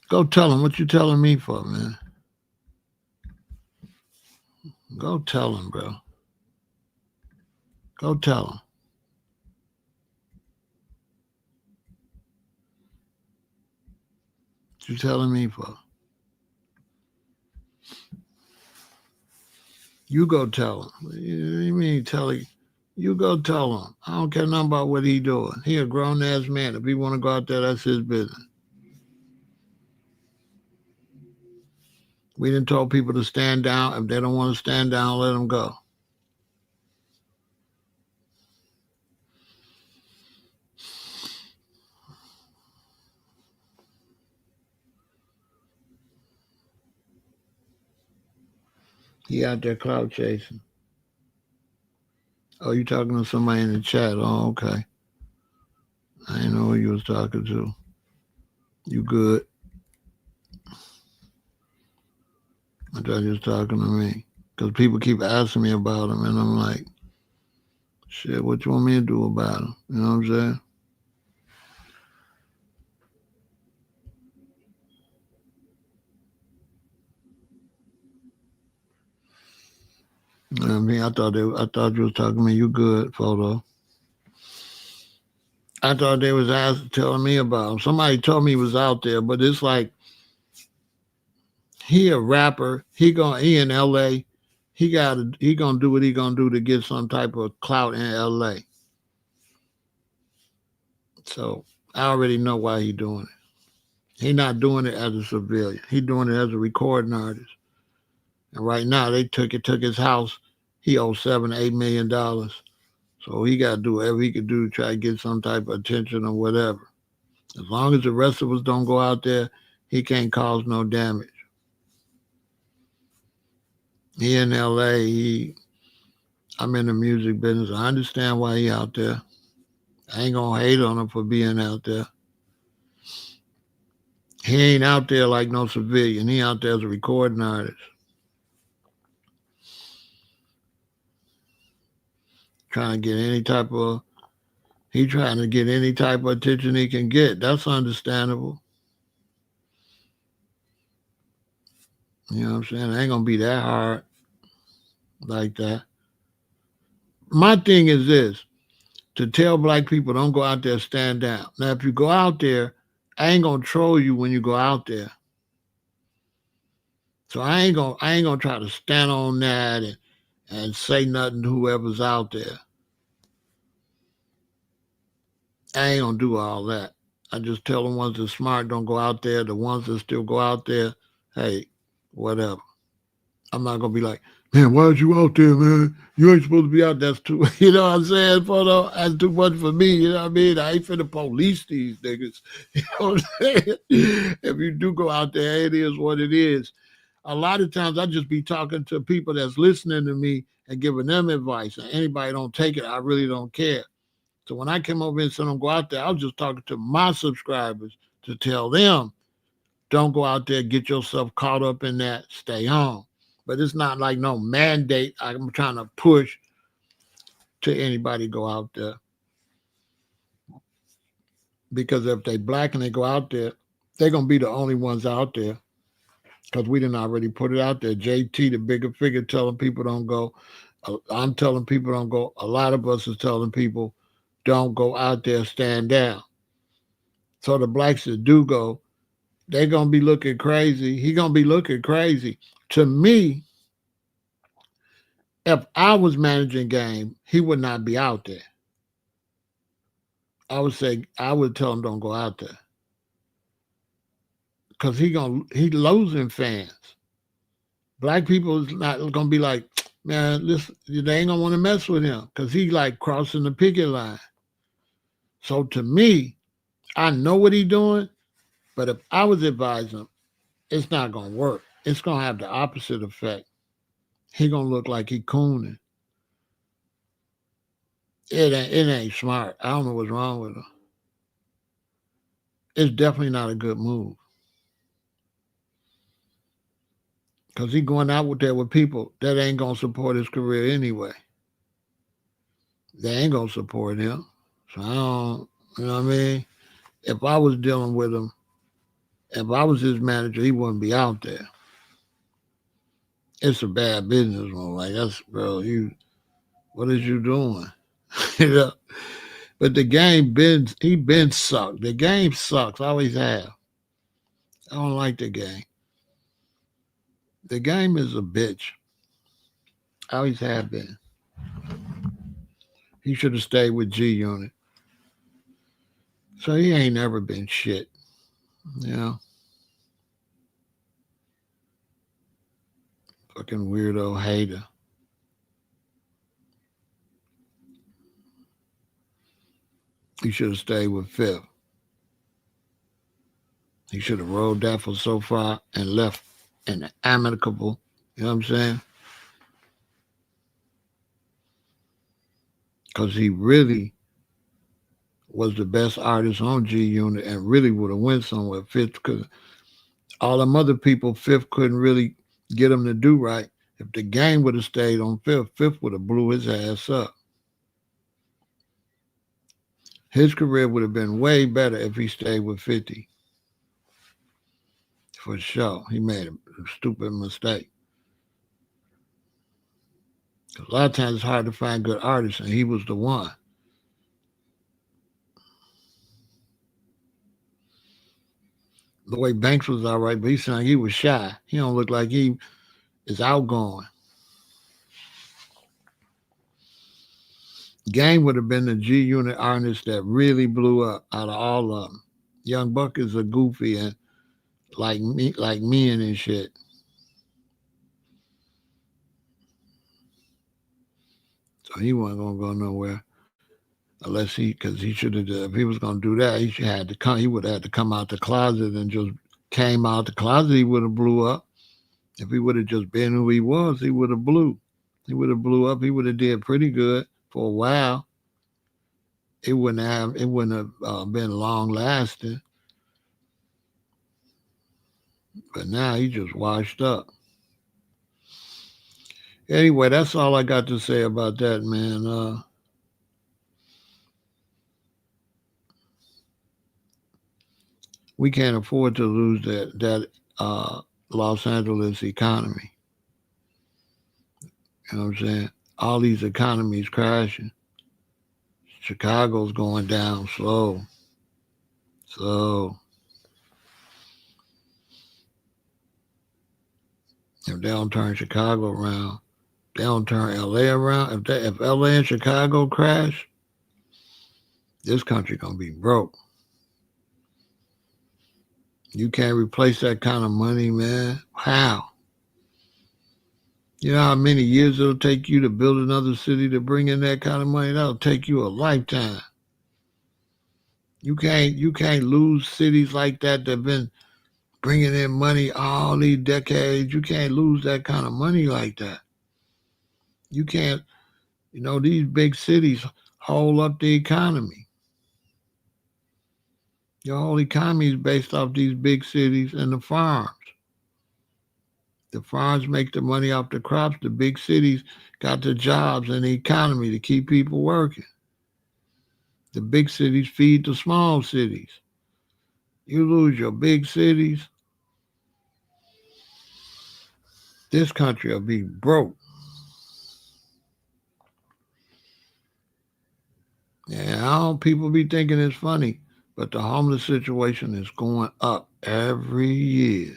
Go tell them what you telling me for, man. Go tell them, bro. Go tell them. What you telling me for? You go tell him. You mean tell him? You go tell him. I don't care nothing about what he doing. He a grown ass man. If he want to go out there, that's his business. We didn't told people to stand down. If they don't want to stand down, let them go. He out there cloud chasing. Oh, you talking to somebody in the chat? Oh, okay. I didn't know who you was talking to. You good? I thought you was talking to me. Because people keep asking me about him, and I'm like, shit, what you want me to do about him? You know what I'm saying? You know what I mean, I thought you was talking to me. You good, photo? I thought they was telling me about him. Somebody told me he was out there, but it's like he a rapper. He in L.A. He gonna do what he gonna do to get some type of clout in L.A. So I already know why he doing it. He not doing it as a civilian. He doing it as a recording artist. And right now they took his house. He owes $7 to $8 million. So he got to do whatever he could do to try to get some type of attention or whatever. As long as the rest of us don't go out there, he can't cause no damage. He in L.A. I'm in the music business. I understand why he out there. I ain't gonna hate on him for being out there. He ain't out there like no civilian. He out there as a recording artist, trying to get any type of. He trying to get any type of attention he can get. That's understandable. You know what I'm saying? It ain't gonna be that hard like that. My thing is this: to tell black people don't go out there, stand down. Now, if you go out there, I ain't gonna troll you when you go out there. So I ain't gonna try to stand on that and say nothing to whoever's out there. I ain't gonna do all that. I just tell the ones that smart don't go out there. The ones that still go out there, hey, whatever. I'm not gonna be like, man, why'd you out there, man? You ain't supposed to be out. That's too, you know what I'm saying, photo? That's too much for me. You know what I mean? I ain't finna police these niggas. You know what I'm saying? If you do go out there, it is what it is. A lot of times I just be talking to people that's listening to me and giving them advice. And anybody don't take it, I really don't care. So when I came over and said don't go out there, I was just talking to my subscribers to tell them don't go out there, get yourself caught up in that, stay home. But it's not like no mandate I'm trying to push to anybody go out there. Because if they black and they go out there, they're gonna be the only ones out there. Because we didn't already put it out there. JT, the bigger figure, telling people don't go. I'm telling people don't go. A lot of us is telling people don't go out there, stand down. So the blacks that do go, they're gonna be looking crazy. He gonna be looking crazy. To me, if I was managing game, he would not be out there. I would tell him don't go out there because he losing fans. Black people is not gonna be like, man, listen, they ain't gonna want to mess with him because he like crossing the picket line. So to me, I know what he doing, but if I was advising him, it's not gonna work. It's gonna have the opposite effect. He gonna look like he cooning. It ain't smart. I don't know what's wrong with him. It's definitely not a good move because he going out with there with people that ain't gonna support his career anyway. They ain't gonna support him. So I don't, you know what I mean? If I was dealing with him, if I was his manager, he wouldn't be out there. It's a bad business one. Like that's bro, what is you doing? You know? But the game been sucked. The game sucks. I always have. I don't like the game. The game is a bitch. I always have been. He should have stayed with G Unit. So he ain't never been shit. You know? Fucking weirdo hater. He should have stayed with Fifth. He should have rolled that for so far and left an amicable, you know what I'm saying? Because he really was the best artist on G Unit and really would have went somewhere fifth because all them other people fifth couldn't really get him to do right. If the game would have stayed on fifth, fifth would have blew his ass up. His career would have been way better if he stayed with 50. For sure. He made a stupid mistake. A lot of times it's hard to find good artists, and he was the one. The way Banks was all right, but he sounded like he was shy. He don't look like he is outgoing. Game would have been the G Unit artist that really blew up out of all of them. Young Buck is a goofy and like me and shit. So he wasn't gonna go nowhere unless because he should have. If he was gonna do that, he should had to come. He would have had to come out the closet and just came out the closet. He would have blew up. If he would have just been who he was, he would have blew. He would have blew up. He would have did pretty good for a while. It wouldn't have. It wouldn't have been long lasting. But now he just washed up. Anyway, that's all I got to say about that, man. We can't afford to lose that Los Angeles economy. You know what I'm saying? All these economies crashing. Chicago's going down slow. So if they don't turn Chicago around, they don't turn LA around. If LA and Chicago crash, this country gonna be broke. You can't replace that kind of money, man. How? You know how many years it'll take you to build another city to bring in that kind of money? That'll take you a lifetime. You can't lose cities like that that've been bringing in money all these decades. You can't lose that kind of money like that. You can't. These big cities hold up the economy. Your whole economy is based off these big cities and the farms. The farms make the money off the crops. The big cities got the jobs and the economy to keep people working. The big cities feed the small cities. You lose your big cities, this country will be broke. And I don't people be thinking it's funny, but the homeless situation is going up every year.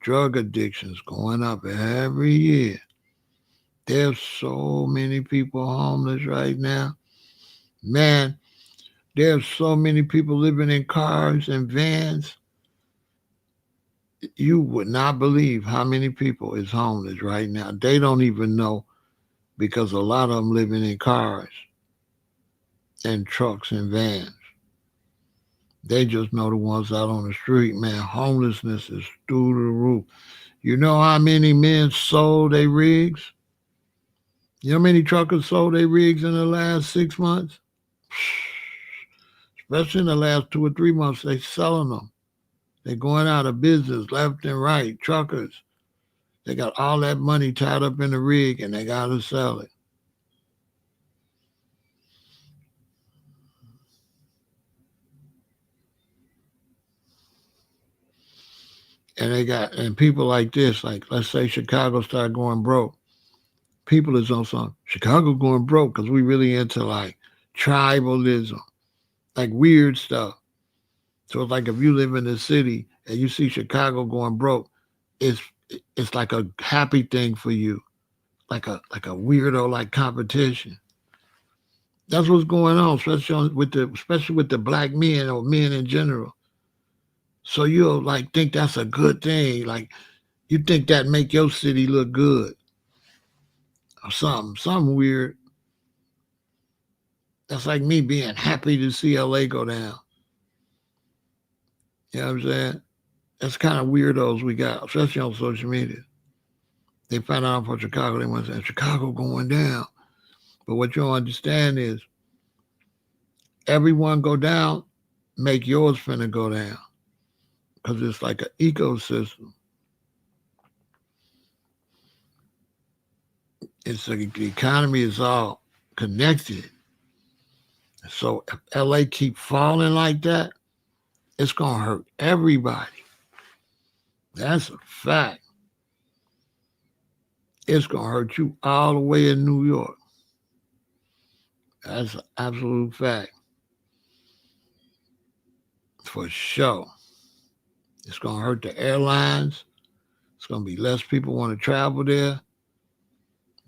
Drug addiction is going up every year. There's so many people homeless right now. Man, there's so many people living in cars and vans. You would not believe how many people is homeless right now. They don't even know because a lot of them living in cars and trucks and vans. They just know the ones out on the street, man. Homelessness is through the roof. You know how many men sold their rigs? You know how many truckers sold their rigs in the last 6 months? Especially in the last 2 or 3 months, they selling them. They're going out of business left and right. Truckers, they got all that money tied up in the rig and they got to sell it. And people like this, like let's say Chicago started going broke. People is on some Chicago going broke because we really into like tribalism, like weird stuff. So it's like if you live in the city and you see Chicago going broke, it's it's like a happy thing for you, like a weirdo like competition. That's what's going on, especially with the black men or men in general. So you'll like think that's a good thing, like you think that make your city look good or something weird. That's like me being happy to see LA go down. You know what I'm saying? That's kind of weirdos we got, especially on social media. They found out from Chicago, they want to say Chicago going down. But what you don't understand is everyone go down, make yours finna go down. Because it's like an ecosystem. It's like the economy is all connected. So if LA keep falling like that, it's gonna hurt everybody. That's a fact. It's gonna hurt you all the way in New York. That's an absolute fact. For sure. It's gonna hurt the airlines. It's gonna be less people want to travel there.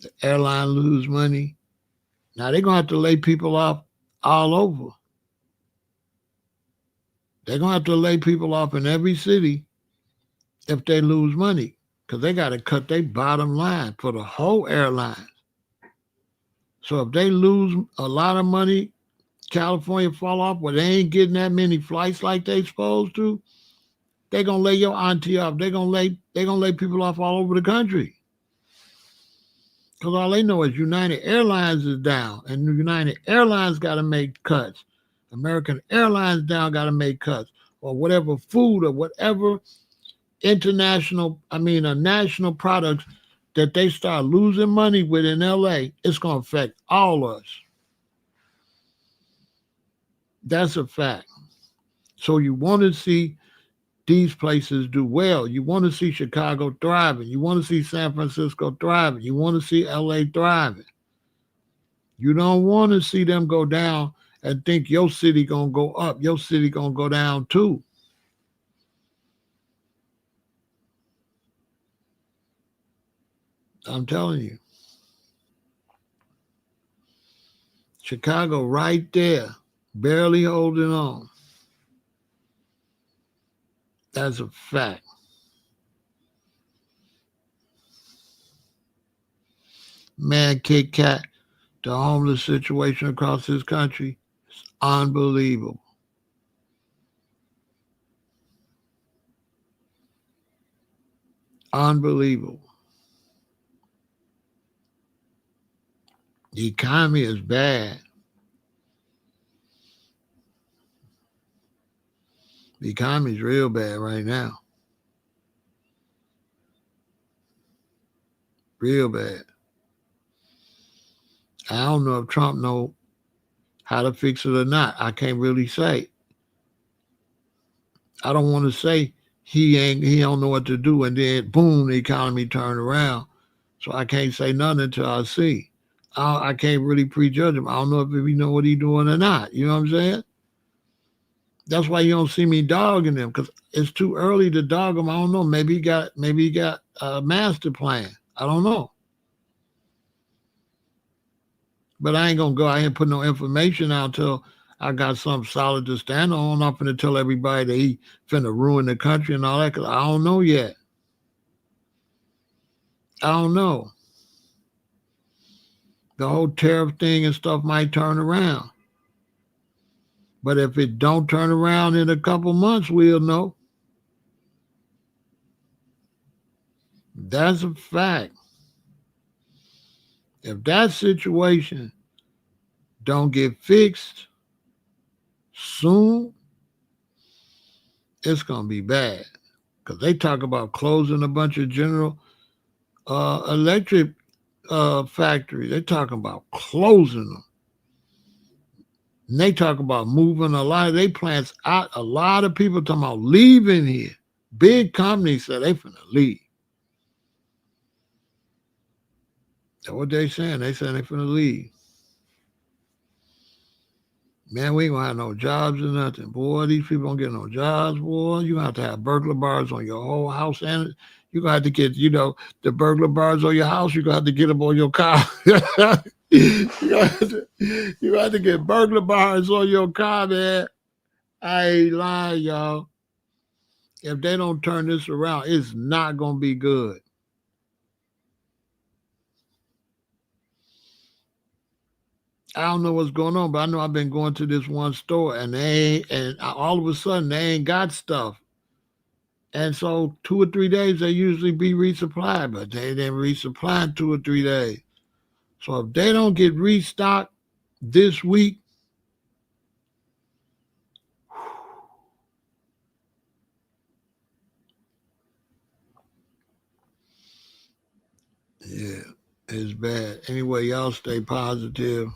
The airline lose money. Now they're gonna have to lay people off all over. They're gonna have to lay people off in every city if they lose money. Because they gotta cut their bottom line for the whole airline. So if they lose a lot of money, California fall off where they ain't getting that many flights like they supposed to, they gonna lay your auntie off. They gonna lay people off all over the country. Because all they know is United Airlines is down, and United Airlines got to make cuts. American Airlines down got to make cuts, or whatever food or whatever national products that they start losing money with in LA, it's going to affect all of us. That's a fact. So you want to see these places do well. You want to see Chicago thriving. You want to see San Francisco thriving. You want to see LA thriving. You don't want to see them go down and think your city going to go up. Your city going to go down too. I'm telling you. Chicago right there, barely holding on. That's a fact. Man, Kit Kat, the homeless situation across this country is unbelievable. Unbelievable. The economy is bad. The economy is real bad right now. Real bad. I don't know if Trump know how to fix it or not. I can't really say. I don't want to say he don't know what to do, and then boom, the economy turned around. So I can't say nothing until I see. I can't really prejudge him. I don't know if he know what he's doing or not. You know what I'm saying? That's why you don't see me dogging him, because it's too early to dog him. I don't know. Maybe he got a master plan. I don't know. But I ain't gonna go out here and put no information out till I got something solid to stand on. I'm not gonna tell everybody that he finna ruin the country and all that, because I don't know yet. I don't know. The whole tariff thing and stuff might turn around. But if it don't turn around in a couple months, we'll know. That's a fact. If that situation don't get fixed soon, it's gonna be bad. Because they talk about closing a bunch of General Electric factories. They talking about closing them. And they talk about moving a lot of their plants out. A lot of people talking about leaving here. Big companies said they finna leave. That's what they saying. They saying they finna leave. Man, we ain't gonna have no jobs or nothing. Boy, these people don't get no jobs, boy. You gonna have to have burglar bars on your whole house, and you gonna have to get, the burglar bars on your house. You gonna have to get them on your car. You got to get burglar bars on your car, man. I ain't lying, y'all. If they don't turn this around, it's not gonna be good. I don't know what's going on, but I know I've been going to this one store, and and all of a sudden they ain't got stuff. And so 2 or 3 days they usually be resupplied, but they didn't resupply in 2 or 3 days. So if they don't get restocked this week, Yeah, it's bad. Anyway, y'all stay positive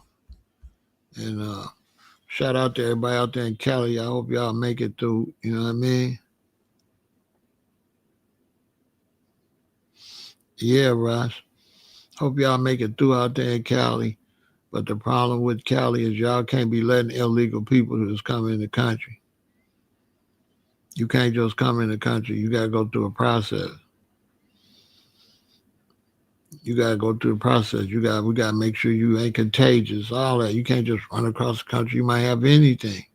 and shout out to everybody out there in Cali. I hope y'all make it through. You know what I mean? Yeah, Ross. Hope y'all make it through out there in Cali. But the problem with Cali is y'all can't be letting illegal people just come in the country. You can't just come in the country. You gotta go through a process. You gotta go through the process. We gotta make sure you ain't contagious. All that. You can't just run across the country. You might have anything.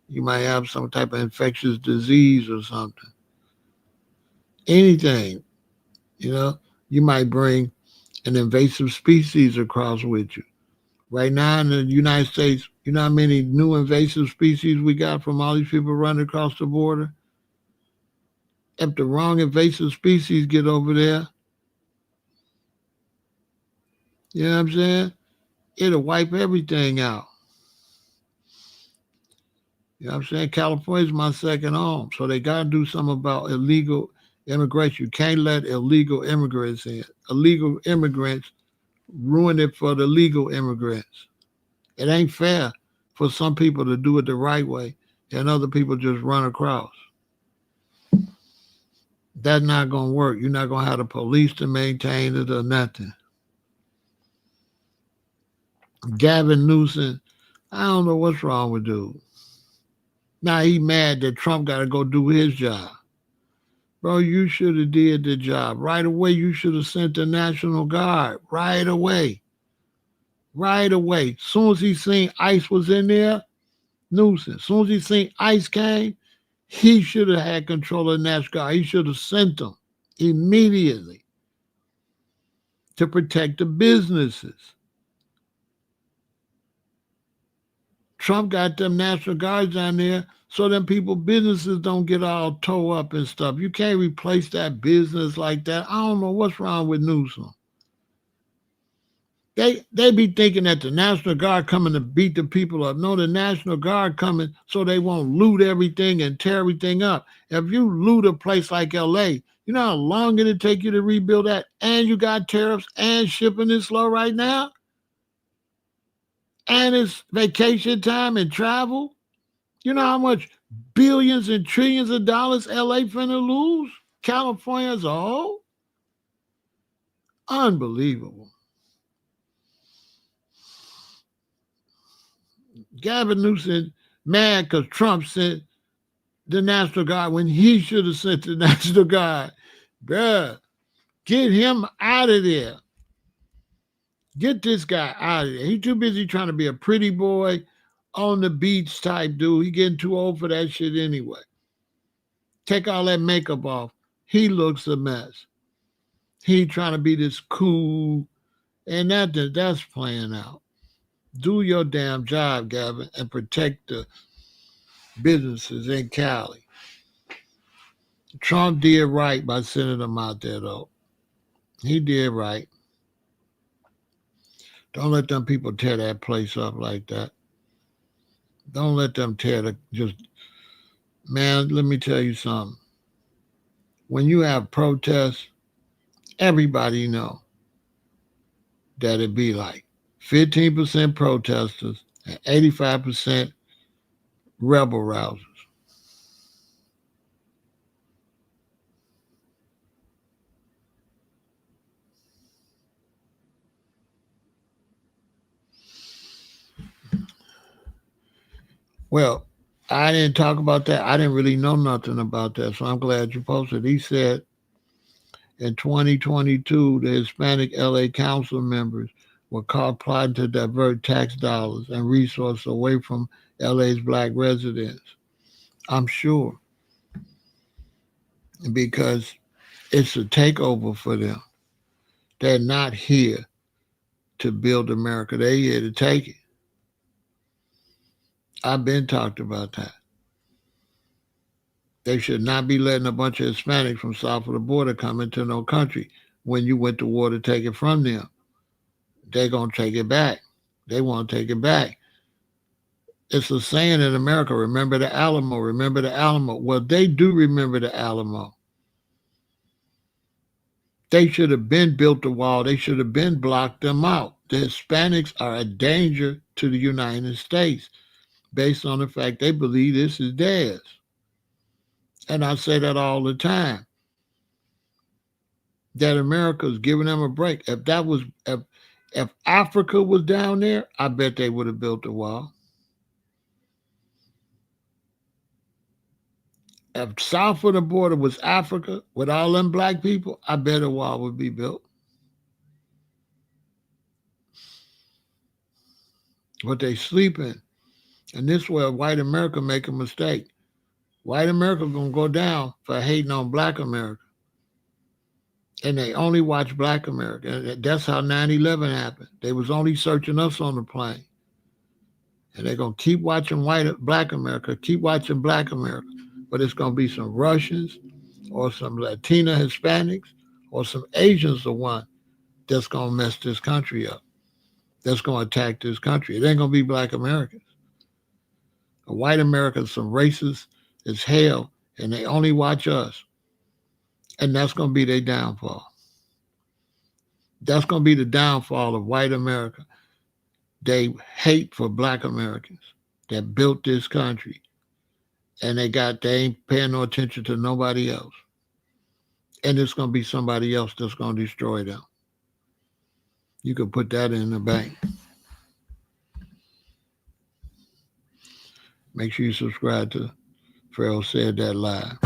You might have some type of infectious disease or something. Anything. You know. You might bring an invasive species across with you. Right now in the United States, you know how many new invasive species we got from all these people running across the border? If the wrong invasive species get over there, you know what I'm saying? It'll wipe everything out. You know what I'm saying? California's my second home. So they got to do something about illegal immigration. You can't let illegal immigrants in. Illegal immigrants ruin it for the legal immigrants. It ain't fair for some people to do it the right way and other people just run across. That's not going to work. You're not going to have the police to maintain it or nothing. Gavin Newsom, I don't know what's wrong with dude. Now he mad that Trump got to go do his job. Bro, you should have did the job. Right away, you should have sent the National Guard. Right away. Right away. Soon as he seen ICE was in there, Newsom, soon as he seen ICE came, he should have had control of the National Guard. He should have sent them immediately to protect the businesses. Trump got them National Guards down there so them people businesses don't get all tore up and stuff. You can't replace that business like that. I don't know what's wrong with Newsom. They be thinking that the National Guard coming to beat the people up. No, the National Guard coming so they won't loot everything and tear everything up. If you loot a place like LA, you know how long it'll take you to rebuild that? And you got tariffs and shipping is slow right now? And it's vacation time and travel? You know how much billions and trillions of dollars LA finna lose? California as a whole? Unbelievable. Gavin Newsom mad because Trump sent the National Guard when he should have sent the National Guard. Bruh, get him out of there. Get this guy out of there. He too busy trying to be a pretty boy on the beach type dude. He getting too old for that shit anyway. Take all that makeup off. He looks a mess. He trying to be this cool, and that's playing out. Do your damn job, Gavin, and protect the businesses in Cali. Trump did right by sending them out there, though. He did right. Don't let them people tear that place up like that. Don't let them tear the just man, let me tell you something. When you have protests, everybody know that it be like 15% protesters and 85% rebel rousers. Well, I didn't talk about that. I didn't really know nothing about that, so I'm glad you posted. He said in 2022, the Hispanic LA council members were caught plotting to divert tax dollars and resources away from LA's black residents. I'm sure because it's a takeover for them. They're not here to build America. They're here to take it. I've been talked about that. They should not be letting a bunch of Hispanics from south of the border come into no country when you went to war to take it from them. They're going to take it back. They want to take it back. It's a saying in America, remember the Alamo, remember the Alamo. Well, they do remember the Alamo. They should have been built the wall. They should have been blocked them out. The Hispanics are a danger to the United States based on the fact they believe this is theirs. And I say that all the time, that America's giving them a break. If Africa was down there, I bet they would have built the wall. If south of the border was Africa with all them black people, I bet a wall would be built. But they sleeping. And this way white America make a mistake. White America gonna go down for hating on black America. And they only watch black America. And that's how 9/11 happened. They was only searching us on the plane. And they're gonna keep watching black America, keep watching black America. But it's gonna be some Russians or some Latina Hispanics or some Asians the one that's gonna mess this country up. That's gonna attack this country. It ain't gonna be black Americans. White Americans, some racists as hell, and they only watch us. And that's going to be their downfall. That's going to be the downfall of white America. They hate for black Americans that built this country. And they ain't paying no attention to nobody else. And it's going to be somebody else that's going to destroy them. You can put that in the bank. Make sure you subscribe to Pharaoh Said That Live.